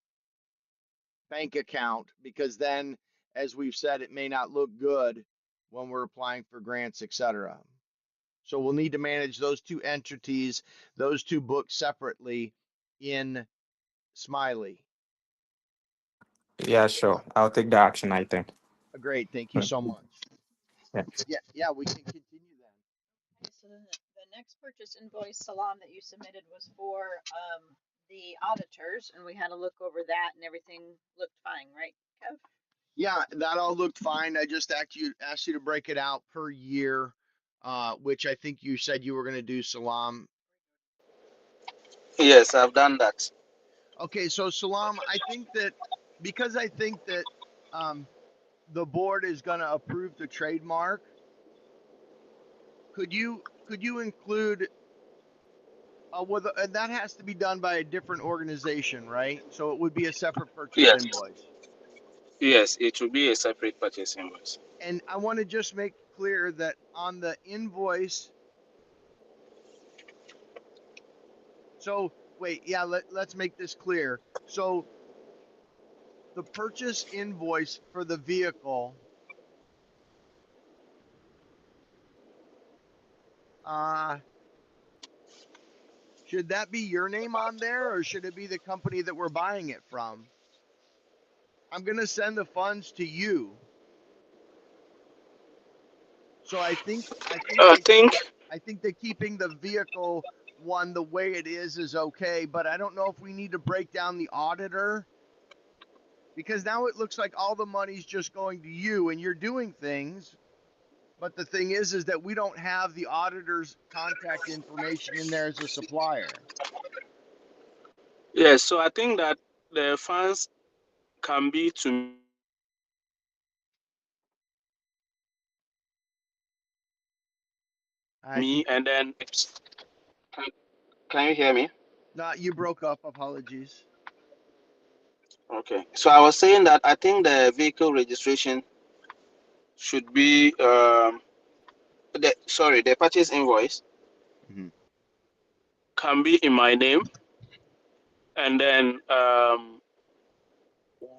bank account because then, as we've said, it may not look good when we're applying for grants, etc. So we'll need to manage those two entities, those two books separately in Smiley. Yeah, sure. I'll take the action, I think. Great, thank you so much. Yeah. Yeah, yeah, we can continue then. Okay, so the next purchase invoice, Salam, that you submitted was for the auditors, and we had a look over that, and everything looked fine, right, Kev? Yeah, that all looked fine. I just asked you to break it out per year, which I think you said you were going to do, Salam. Yes, I've done that. Okay, so Salam, I think that because I think that um, the board is going to approve the trademark, could you include and that has to be done by a different organization, right? So it would be a separate purchase Yes, invoice. yes, it will be a separate purchase invoice. And I want to just make clear that on the invoice, so wait, yeah, let's make this clear. So the purchase invoice for the vehicle, uh, Should that be your name on there, or should it be the company that we're buying it from? I'm going to send the funds to you. So I think I think that keeping the vehicle one the way it is okay, but I don't know if we need to break down the auditor, because now it looks like all the money's just going to you and you're doing things. But the thing is that we don't have the auditor's contact information in there as a supplier. yes. So I think that the funds can be to me, and then I think can you hear me? not you broke up. Apologies. Okay. So I was saying that I think the vehicle registration should be the purchase invoice Hmm. can be in my name, and then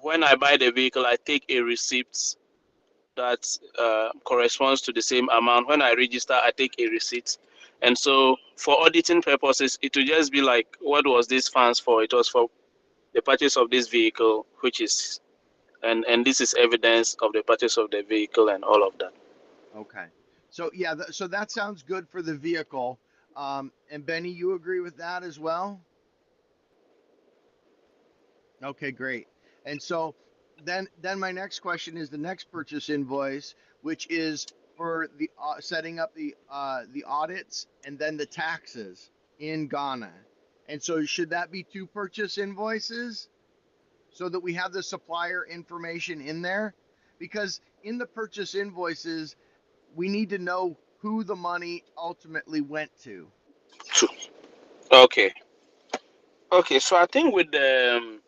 when I buy the vehicle, I take a receipt that corresponds to the same amount. When I register, I take a receipt. And so for auditing purposes, it will just be like, what was this funds for? It was for the purchase of this vehicle, which is, and this is evidence of the purchase of the vehicle and all of that. Okay. So yeah, so that sounds good for the vehicle. And Benny, you agree with that as well? Okay, great. And so then my next question is the next purchase invoice, which is for the setting up the audits and then the taxes in Ghana. And so should that be two purchase invoices so that we have the supplier information in there? Because in the purchase invoices, we need to know who the money ultimately went to. True. Okay. Okay. So I think with the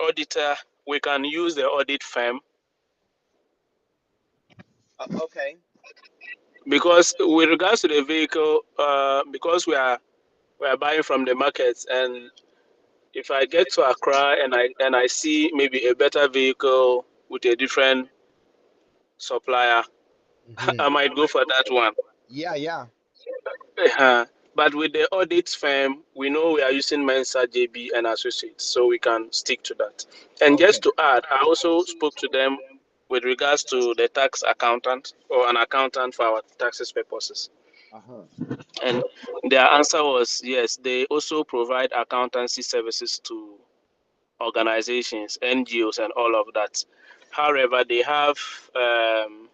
auditor, we can use the audit firm Okay. because with regards to the vehicle, because we are buying from the markets, and if I get to Accra and I see maybe a better vehicle with a different supplier, Hmm. I might go for that one. Yeah, yeah. But with the audit firm, we know we are using Mensa, JB, and Associates, so we can stick to that. And just Okay. to add, I also spoke to them with regards to the tax accountant or an accountant for our taxes purposes. Uh-huh. And their answer was yes, they also provide accountancy services to organizations, NGOs, and all of that. However, um,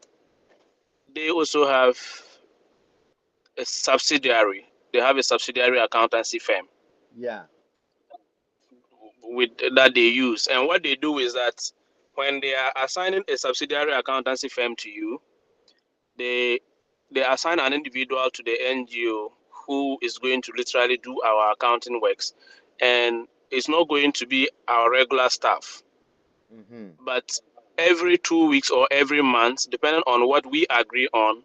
they also have a subsidiary. They have a subsidiary accountancy firm Yeah. with that they use. And what they do is that when they are assigning a subsidiary accountancy firm to you, they they assign an individual to the NGO who is going to literally do our accounting works, and it's not going to be our regular staff, Mm-hmm. but every 2 weeks or every month, depending on what we agree on,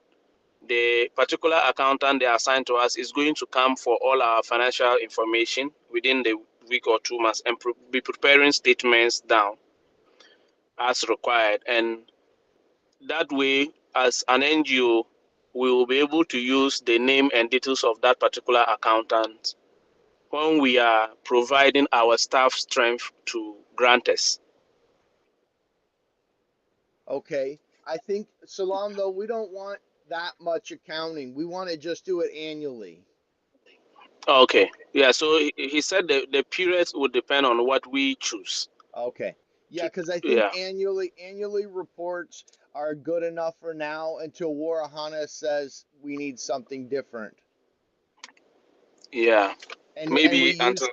the particular accountant they assign to us is going to come for all our financial information within the week or 2 months and be preparing statements down as required. And that way, as an NGO, we will be able to use the name and details of that particular accountant when we are providing our staff strength to grantors. Okay. I think, Salam, though, we don't want that much accounting. We want to just do it annually. Okay. Yeah, so he said the periods would depend on what we choose. Okay. Yeah, To, because I think yeah, annually reports are good enough for now until Warihana says we need something different. yeah. And we Maybe use until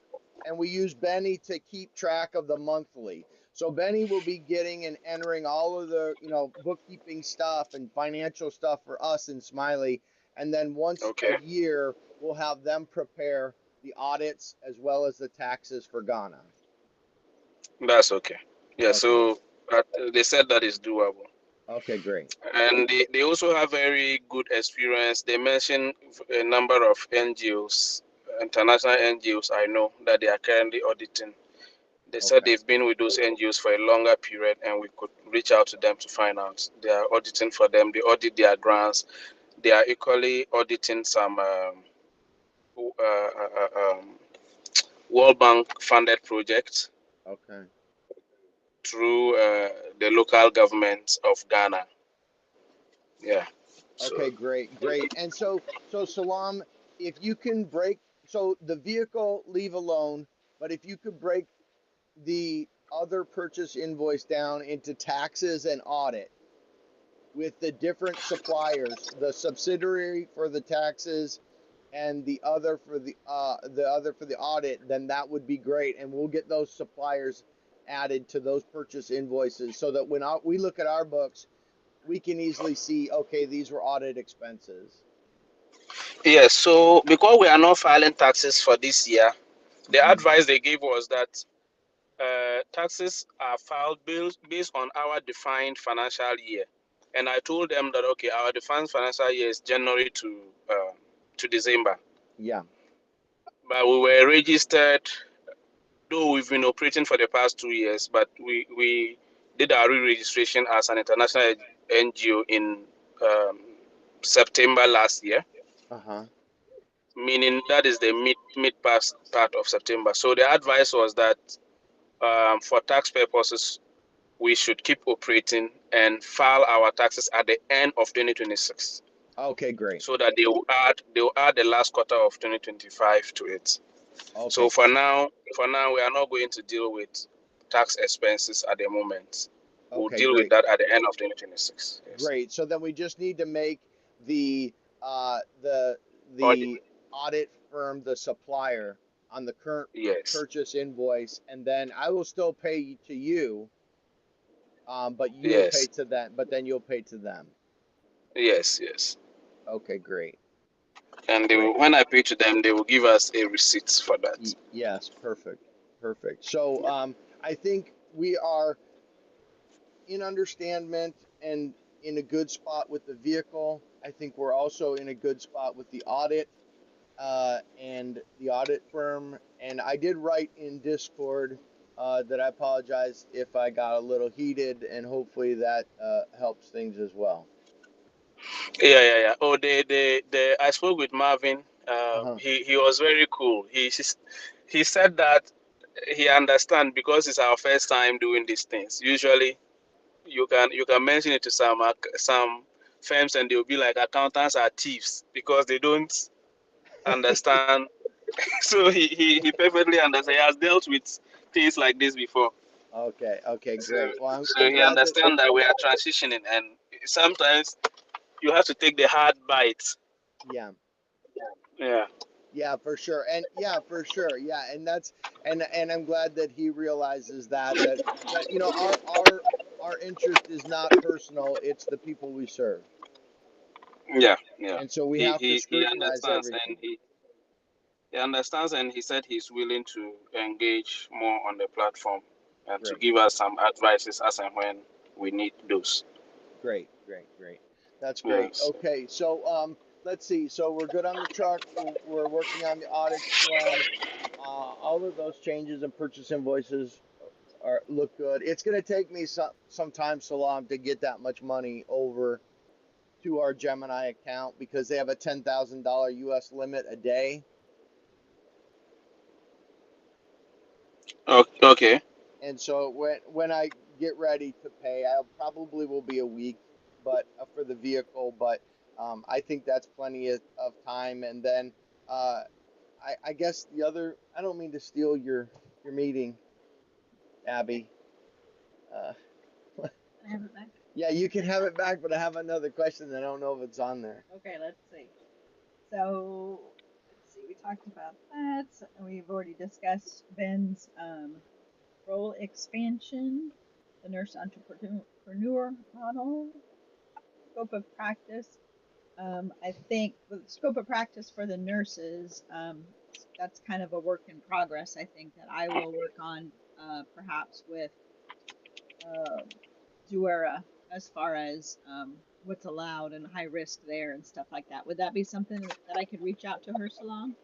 Benny to keep track of the monthly. So Benny will be getting and entering all of the, bookkeeping stuff and financial stuff for us in Smiley. And then once a okay. year, we'll have them prepare the audits as well as the taxes for Ghana. That's okay. Yeah, Okay. so they said that is doable. Okay, great. And they also have very good experience. They mentioned a number of NGOs, international NGOs I know that they are currently auditing. They said Okay. they've been with those NGOs for a longer period and we could reach out to them to find out. They are auditing for them, they audit their grants, they are equally auditing some World Bank funded projects Okay. through the local government of Ghana. Yeah. Okay, So great, great. And so Salam, if you can break, so the vehicle leave alone, but if you could break the other purchase invoice down into taxes and audit with the different suppliers, the subsidiary for the taxes and the other for the audit, then that would be great. And we'll get those suppliers added to those purchase invoices so that when we look at our books, we can easily see, okay, these were audit expenses. yes, so because we are not filing taxes for this year, the Hmm. advice they gave was that taxes are filed based on our defined financial year. And I told them that okay, our defined financial year is January to December. Yeah. But we were registered, though we've been operating for the past 2 years, but we did our re-registration as an international NGO in um, September last year, Uh-huh. meaning that is the mid past part of September. So the advice was that for tax purposes, we should keep operating and file our taxes at the end of 2026, Okay, great. so that they will add the last quarter of 2025 to it. So Okay, for now, we are not going to deal with tax expenses at the moment. We'll okay, deal with great. that at the end of 2026. Yes. Great. So then we just need to make the uh the Audit. the audit firm the supplier on the current Yes. purchase invoice, and then I will still pay to you, but you'll pay Yes. to them, but then you'll pay to them. Yes. Yes. Okay, great. And Great. when I pay to them, they will give us a receipt for that. Yes, perfect. Perfect. So I think we are in understandment and in a good spot with the vehicle. I think we're also in a good spot with the audit and the audit firm. And I did write in Discord that I apologize if I got a little heated, and hopefully that helps things as well. Yeah. Oh, the I spoke with Marvin. Uh-huh. He was very cool. He said that he understands because it's our first time doing these things. Usually, you can mention it to some firms and they'll be like accountants are thieves because they don't understand. So he perfectly understands. He has dealt with things like this before. Okay, okay, So great. Well, so I'm he glad that, understands that we are transitioning, and sometimes you have to take the hard bite. yeah. Yeah. Yeah, for sure. And yeah, for sure. Yeah, and that's and I'm glad that he realizes that our interest is not personal, it's the people we serve. Yeah. And so we He have to he he scrutinize understands, everything. and he understands, and he said he's willing to engage more on the platform and to Great. give us some advices as and when we need those. Great, great, great. That's great. Yes. Okay, so let's see. So we're good on the truck. We're working on the audit form. All of those changes and purchase invoices are look good. It's going to take me some time, Salam, to get that much money over to our Gemini account because they have a $10,000 US limit a day. Okay. And so when I get ready to pay, I probably will be a week, but for the vehicle, but I think that's plenty of time. And then uh, I guess the other, I don't mean to steal your meeting, Abbie. Uh, I have it back. yeah, you can have it back, but I have another question that I don't know if it's on there. Okay, let's see. So let's see. We talked about that. We've already discussed Ben's role expansion, the nurse entrepreneur model, scope of practice. I think the scope of practice for the nurses, that's kind of a work in progress. I think that I will work on perhaps with uh, Zuera as far as what's allowed and high risk there and stuff like that. Would that be something that I could reach out to her, Salon?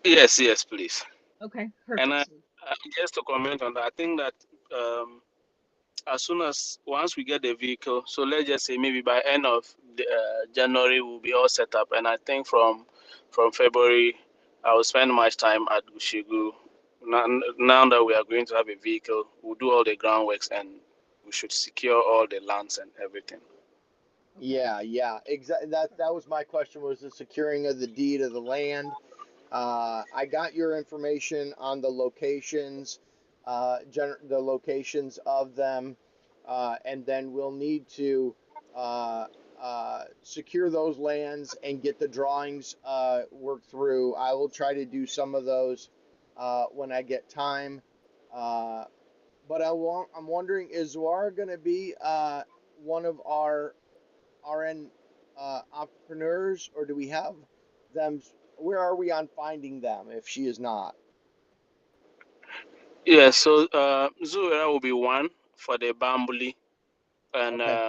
Yes, please. Okay, And perfect. just to comment on that, I think that um, as soon as once we get the vehicle, so let's just say maybe by end of January we'll be all set up, and I think from February I will spend much time at Gushigu. Now that we are going to have a vehicle, we'll do all the groundworks and we should secure all the lands and everything. Okay. Yeah, yeah, exactly. That was my question, was the securing of the deed of the land. I got your information on the locations, the locations of them, and then we'll need to uh, secure those lands and get the drawings worked through. I will try to do some of those when I get time. Uh, but I'm wondering, is Zoara going to be one of our RN entrepreneurs, or do we have them? Where are we on finding them if she is not? Yeah, so Zuera will be one for the Bambuli, and Okay.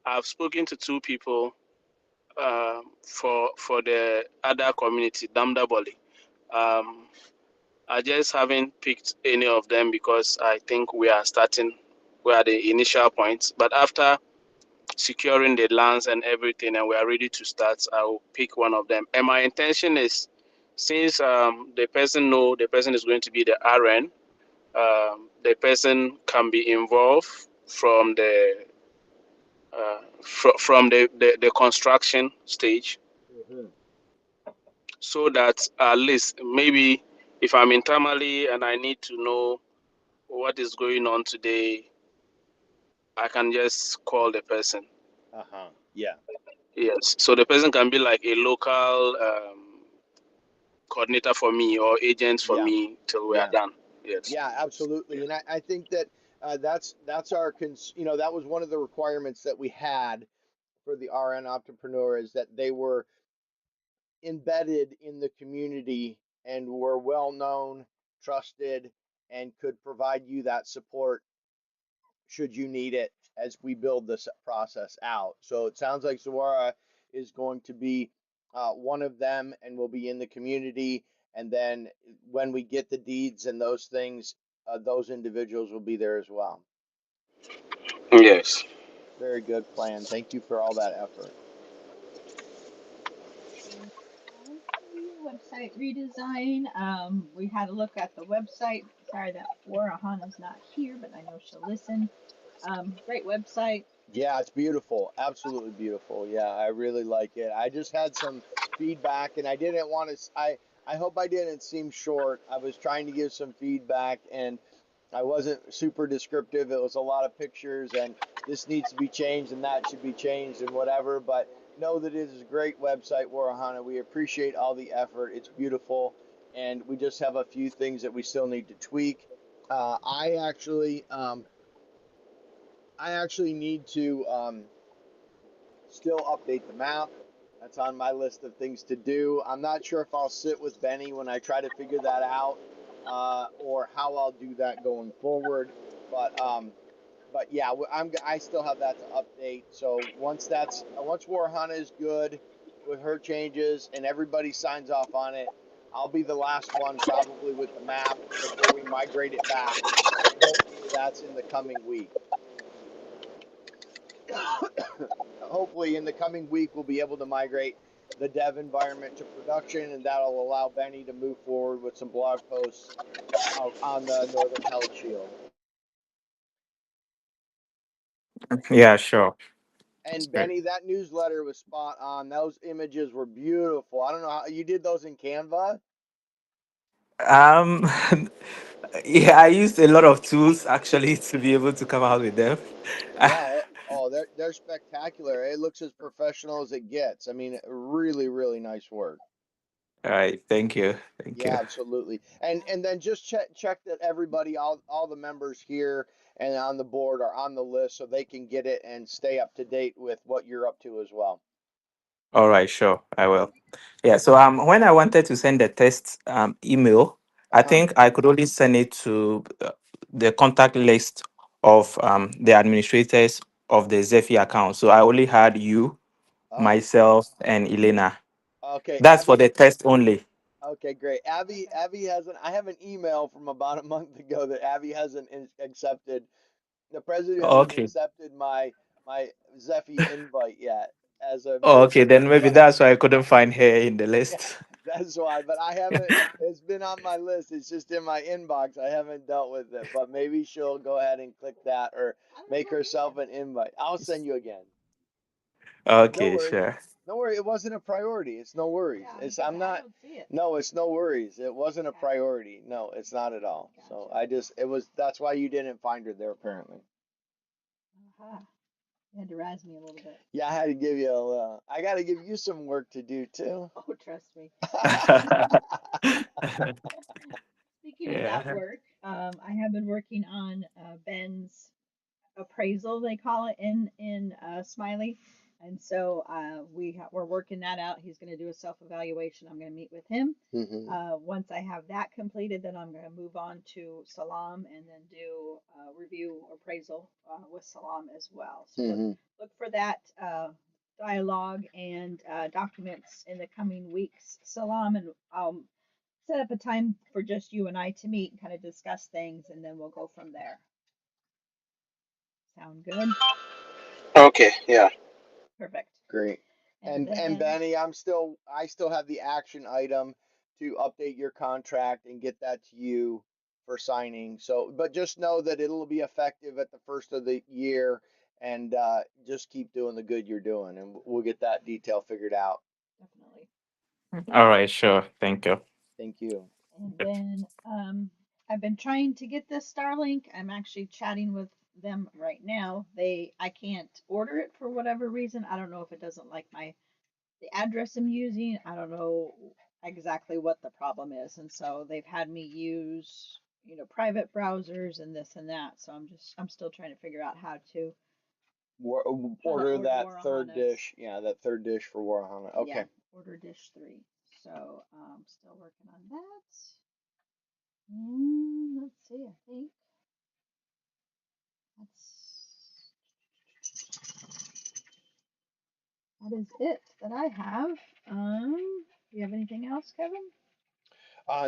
I've spoken to two people for the other community, Damdaboli. Um, I just haven't picked any of them because I think we are starting, we are the initial points. But after securing the lands and everything, and we are ready to start, I will pick one of them. And my intention is, since the person is going to be the RN, the person can be involved from the construction stage, Hmm. so that at least maybe if I'm in Tamale and I need to know what is going on today, I can just call the person. Uh-huh. Yeah. Yes, so the person can be like a local coordinator for me or agent for Yeah. me till we are Yeah. done. Yes. Yeah, absolutely. And I think that that's our that was one of the requirements that we had for the RN entrepreneur, is that they were embedded in the community and were well known, trusted, and could provide you that support should you need it as we build this process out. So it sounds like Zawara is going to be one of them and will be in the community. And then when we get the deeds and those things, those individuals will be there as well. Yes. Very good plan. Thank you for all that effort. Website redesign. We had a look at the website. Sorry that Warihana's not here, but I know she'll listen. Great website. Yeah, it's beautiful. Absolutely beautiful. Yeah, I really like it. I just had some feedback and I didn't want to I hope I didn't seem short. I was trying to give some feedback and I wasn't super descriptive. It was a lot of pictures and this needs to be changed and that should be changed and whatever, but know that it is a great website, Warahana. We appreciate all the effort. It's beautiful and we just have a few things that we still need to tweak. Uh, I actually um, I actually need to still update the map. That's on my list of things to do. I'm not sure if I'll sit with Benny when I try to figure that out, or how I'll do that going forward. But yeah, I still have that to update. So once Warhana is good with her changes and everybody signs off on it, I'll be the last one probably with the map before we migrate it back, and hopefully that's in the coming week. Hopefully in the coming week we'll be able to migrate the dev environment to production, and that'll allow Benny to move forward with some blog posts on the Northern Health Shield. Yeah, sure. That's And great. Benny, that newsletter was spot on. Those images were beautiful. I don't know how you did those in Canva. Um, yeah, I used a lot of tools actually to be able to come out with them. Yeah. Oh, they're spectacular. It looks as professional as it gets. I mean, really, really nice work. All right, thank you, thank Yeah, you. absolutely. And then just check that everybody, all the members here and on the board are on the list so they can get it and stay up to date with what you're up to as well. All right, sure, I will. Yeah, so when I wanted to send the test email, I Uh-huh. think I could only send it to the contact list of the administrators of the Zephy account. So I only had you, Oh, myself, and Elena. okay. That's for the test only. Okay, great. Abby hasn't, I have an email from about a month ago that Abby hasn't accepted. The president hasn't Okay. accepted my Zephy invite yet as a Okay, member. then maybe But that's why I couldn't find her in the yeah, list. that's why. But I haven't. It's been on my list. It's just in my inbox. I haven't dealt with it. But maybe she'll go ahead and click that or make herself an invite. I'll send you again. No Okay, worries. sure. No worry. It wasn't a priority. It's no worries. Yeah, It's because I'm I not. don't see it. No, it's no worries. It wasn't a Okay. priority. No, it's not at all. So Gotcha. I just it was. That's why you didn't find her there apparently. Uh-huh. You had to razz me a little bit. Yeah, I had to give you a. I got to give you some work to do too. Oh, trust me. Speaking of that Yeah. work, I have been working on Ben's appraisal, they call it in Smiley, and so we're working that out. He's going to do a self evaluation. I'm going to meet with him. Hmm. Once I have that completed, then I'm going to move on to Salam and then do review appraisal with Salam as well. So Hmm. look for that dialogue and documents in the coming weeks, Salam, and I'll set up a time for just you and I to meet and kind of discuss things, and then we'll go from there. Sound good? Okay, yeah. Perfect. Great. And And then, Benny, I still have the action item to update your contract and get that to you for signing. So, but just know that it'll be effective at the first of the year, and just keep doing the good you're doing, and we'll get that detail figured out. definitely. All right, sure. Thank you. Thank you. And then I've been trying to get this Starlink. I'm actually chatting with them right now. I can't order it for whatever reason. I don't know if it doesn't like the address I'm using. I don't know exactly what the problem is. And so they've had me use, private browsers and this and that. So I'm still trying to figure out how to Order order that third Warihana's. dish. Yeah, that third dish for Warihana. Yeah, Okay. order dish 3. So still working on that. And let's see, I think that's that is it that I have. Do you have anything else, Kevin?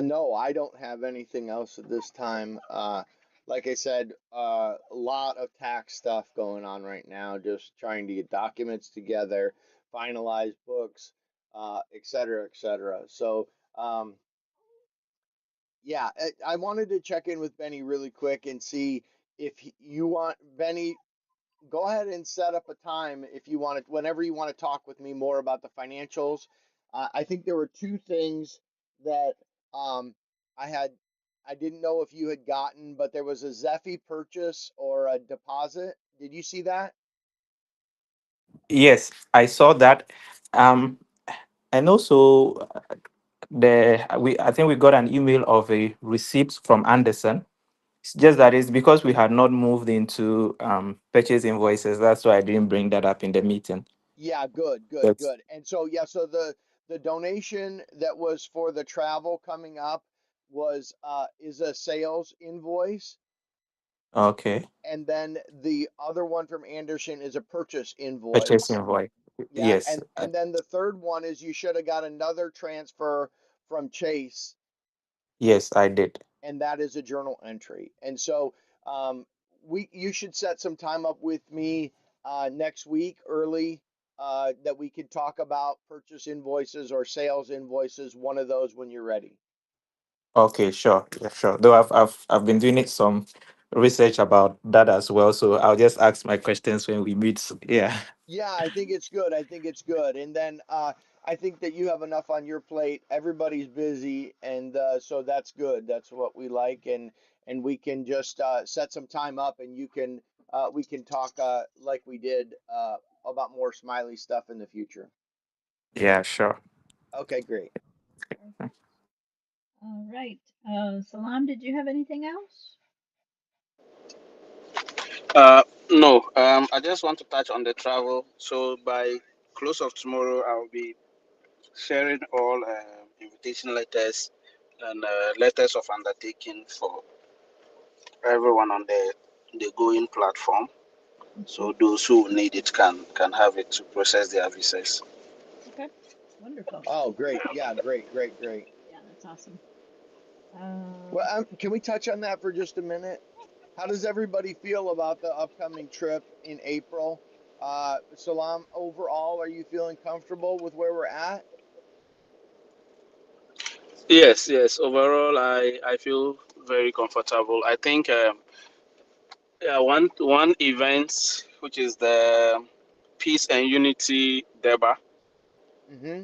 No, I don't have anything else at this time. Like I said, a lot of tax stuff going on right now, just trying to get documents together, finalize books, et cetera, et cetera. So, yeah, I wanted to check in with Benny really quick and see if you want, Benny, go ahead and set up a time if you want to, whenever you want to talk with me more about the financials. I think there were two things that um, I had, I didn't know if you had gotten, but there was a Zephy purchase or a deposit. Did you see that? Yes, I saw that. Um, and also I think we got an email of a receipt from Anderson. It's just that it's because we had not moved into purchase invoices. That's why I didn't bring that up in the meeting. Yeah, good, good, But good. And so yeah, so the donation that was for the travel coming up was is a sales invoice. okay, And then the other one from Anderson is a purchase purchase invoice. invoice. Yeah, Yes, and then the third one is you should have got another transfer from Chase, yes, I did. and that is a journal entry. And so we you should set some time up with me next week early that we could talk about purchase invoices or sales invoices, one of those when you're ready. Okay, sure, yeah, sure. Though I've been doing it some research about that as well, so I'll just ask my questions when we meet. Yeah, Yeah, I think it's good. I think it's good. And then I think that you have enough on your plate. Everybody's busy, and so that's good. That's what we like, and we can just set some time up, and you can we can talk like we did about more Smiley stuff in the future. yeah, sure. Okay, great. Perfect. All right. Salam, did you have anything else? No, I just want to touch on the travel. So by close of tomorrow, I'll be sharing all invitation letters and letters of undertaking for everyone on the Going platform. Okay. So those who need it can have it to process their visas. Okay. Wonderful. Oh, great. Yeah, great, great, great. Yeah, that's awesome. Well, Um, can we touch on that for just a minute? How does everybody feel about the upcoming trip in April? Salam, overall, are you feeling comfortable with where we're at? Yes, yes. Overall, I feel very comfortable. I think yeah, one event which is the Peace and Unity Deba. Mm-hmm.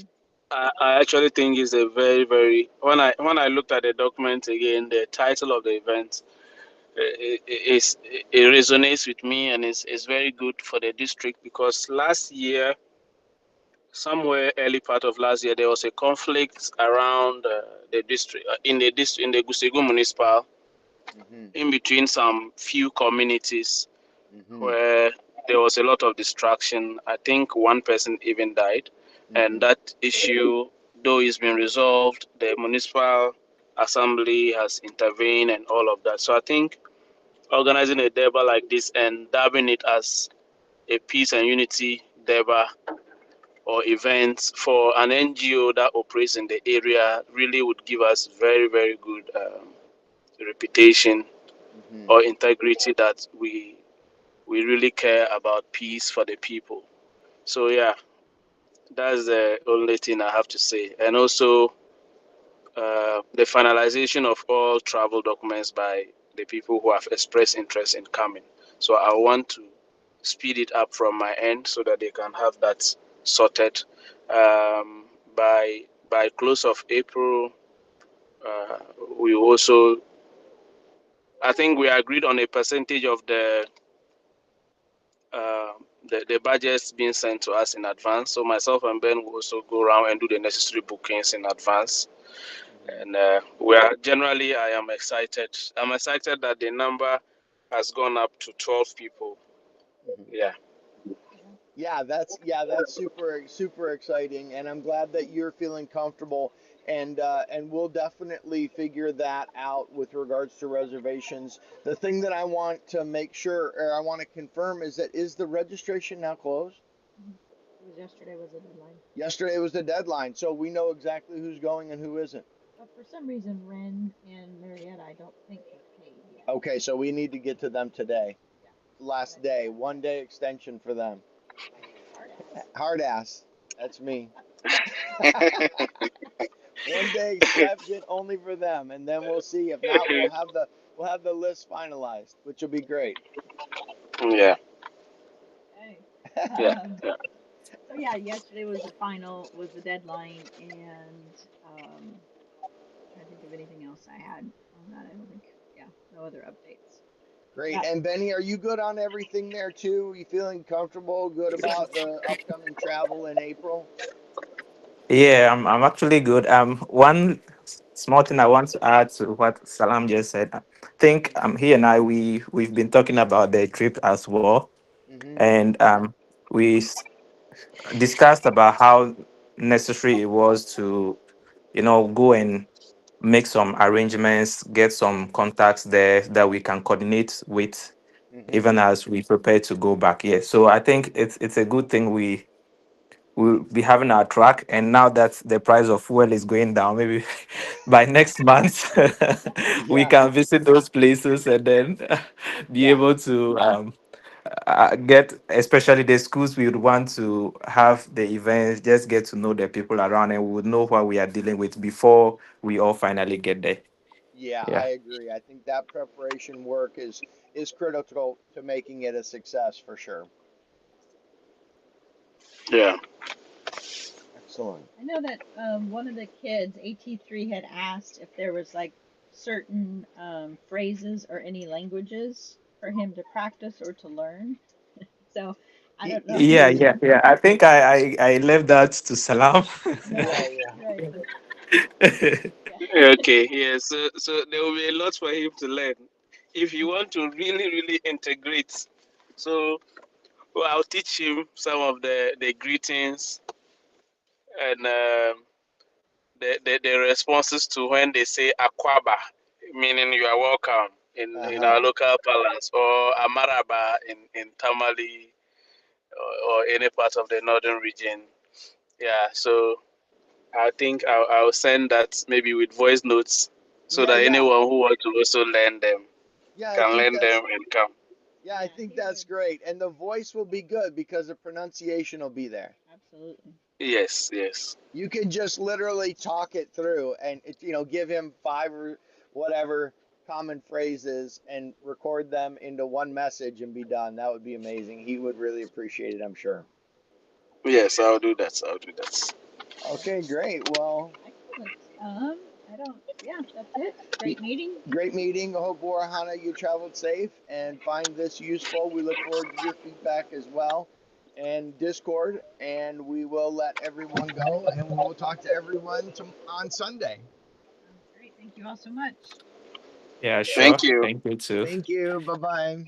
I actually think is a very when I looked at the document again, the title of the event it resonates with me, and it's very good for the district because last year, somewhere early part of last year, there was a conflict around the district in the Gusegu municipal, Mm-hmm. in between some few communities Mm-hmm. where there was a lot of distraction. I think one person even died, and Mm-hmm. that issue, though it's been resolved, the municipal assembly has intervened and all of that. So I think organizing a DEBA like this and dubbing it as a peace and unity DEBA or event for an NGO that operates in the area really would give us very good reputation Mm-hmm. or integrity that we really care about peace for the people. So yeah, that's the only thing I have to say. And also the finalization of all travel documents by the people who have expressed interest in coming. So I want to speed it up from my end so that they can have that sorted um, by close of April. Uh, we also, I think we agreed on a percentage of uh, the budgets being sent to us in advance. So myself and Ben will also go around and do the necessary bookings in advance. Mm-hmm. And we are generally, I am excited. I'm excited that the number has gone up to 12 people. Mm-hmm. Yeah. Yeah, that's super exciting, and I'm glad that you're feeling comfortable. And we'll definitely figure that out with regards to reservations. The thing that I want to make sure, or I want to confirm, is the registration now closed? Mhm. It was yesterday was the deadline. Yesterday was the deadline, so we know exactly who's going and who isn't. But for some reason, Ren and Marietta, I don't think have paid yet. Okay, so we need to get to them today. Yeah, Last gotta do day, that. 1 day extension for them. Hard ass. Hard ass. That's me. 1 day exception only for them, and then we'll see. If not, we'll have the list finalized, which will be great. Yeah. Okay. Yeah. Um, so yeah, yesterday was the deadline, and trying to think of anything else I had on that. I don't think, yeah, no other updates. Great. That And Benny, are you good on everything there too? Are you feeling comfortable, good about the upcoming travel in April? Yeah, I'm actually good. One small thing I want to add to what Salam just said. I think Mm-hmm. he and I we've been talking about the trip as well, Mm-hmm. and we discussed about how necessary it was to go and make some arrangements, get some contacts there that we can coordinate with, Mm-hmm. even as we prepare to go back. Yeah, so I think it's a good thing we'll be having our track. And now that the price of fuel is going down, maybe by next month we Yeah. can visit those places and then be Yeah. able to get, especially the schools we would want to have the events, just get to know the people around, and we would know what we are dealing with before we all finally get there. Yeah, I Yeah. agree. I think that preparation work is critical to making it a success for sure. Yeah. Excellent. I know that one of the kids, AT3, had asked if there was like certain phrases or any languages for him to practice or to learn. So I don't know. Yeah, yeah, yeah. I think I left that to Salam. Yeah, Yeah, yeah. right. Yeah. Okay. Yeah. So there will be a lot for him to learn if you want to really integrate. So well, I'll teach him some of the greetings and the responses to when they say Akwaba, meaning you are welcome in our Uh-huh. local parlance, or Amaraba in Tamale, or any part of the northern region. Yeah, so I think I'll send that maybe with voice notes so Yeah, that yeah. anyone who wants to also learn them. Yeah, I can think lend that's them income. yeah, I Yeah, think he that's would. great. And the voice will be good because the pronunciation will be there. Absolutely. Yes, yes. You can just literally talk it through and give him five or whatever common phrases and record them into one message and be done. That would be amazing. He would really appreciate it, I'm sure. Yes, I'll do that. I'll do that. Okay, great. Well, Excellent. I don't, yeah, that's it. Great meeting. great meeting. I hope, Warihana, you traveled safe and find this useful. We look forward to your feedback as well and Discord, and we will let everyone go and we'll talk to everyone on Sunday. Sounds great. Thank you all so much. Yeah, Thank sure. you. Thank you too. Thank you. Bye bye.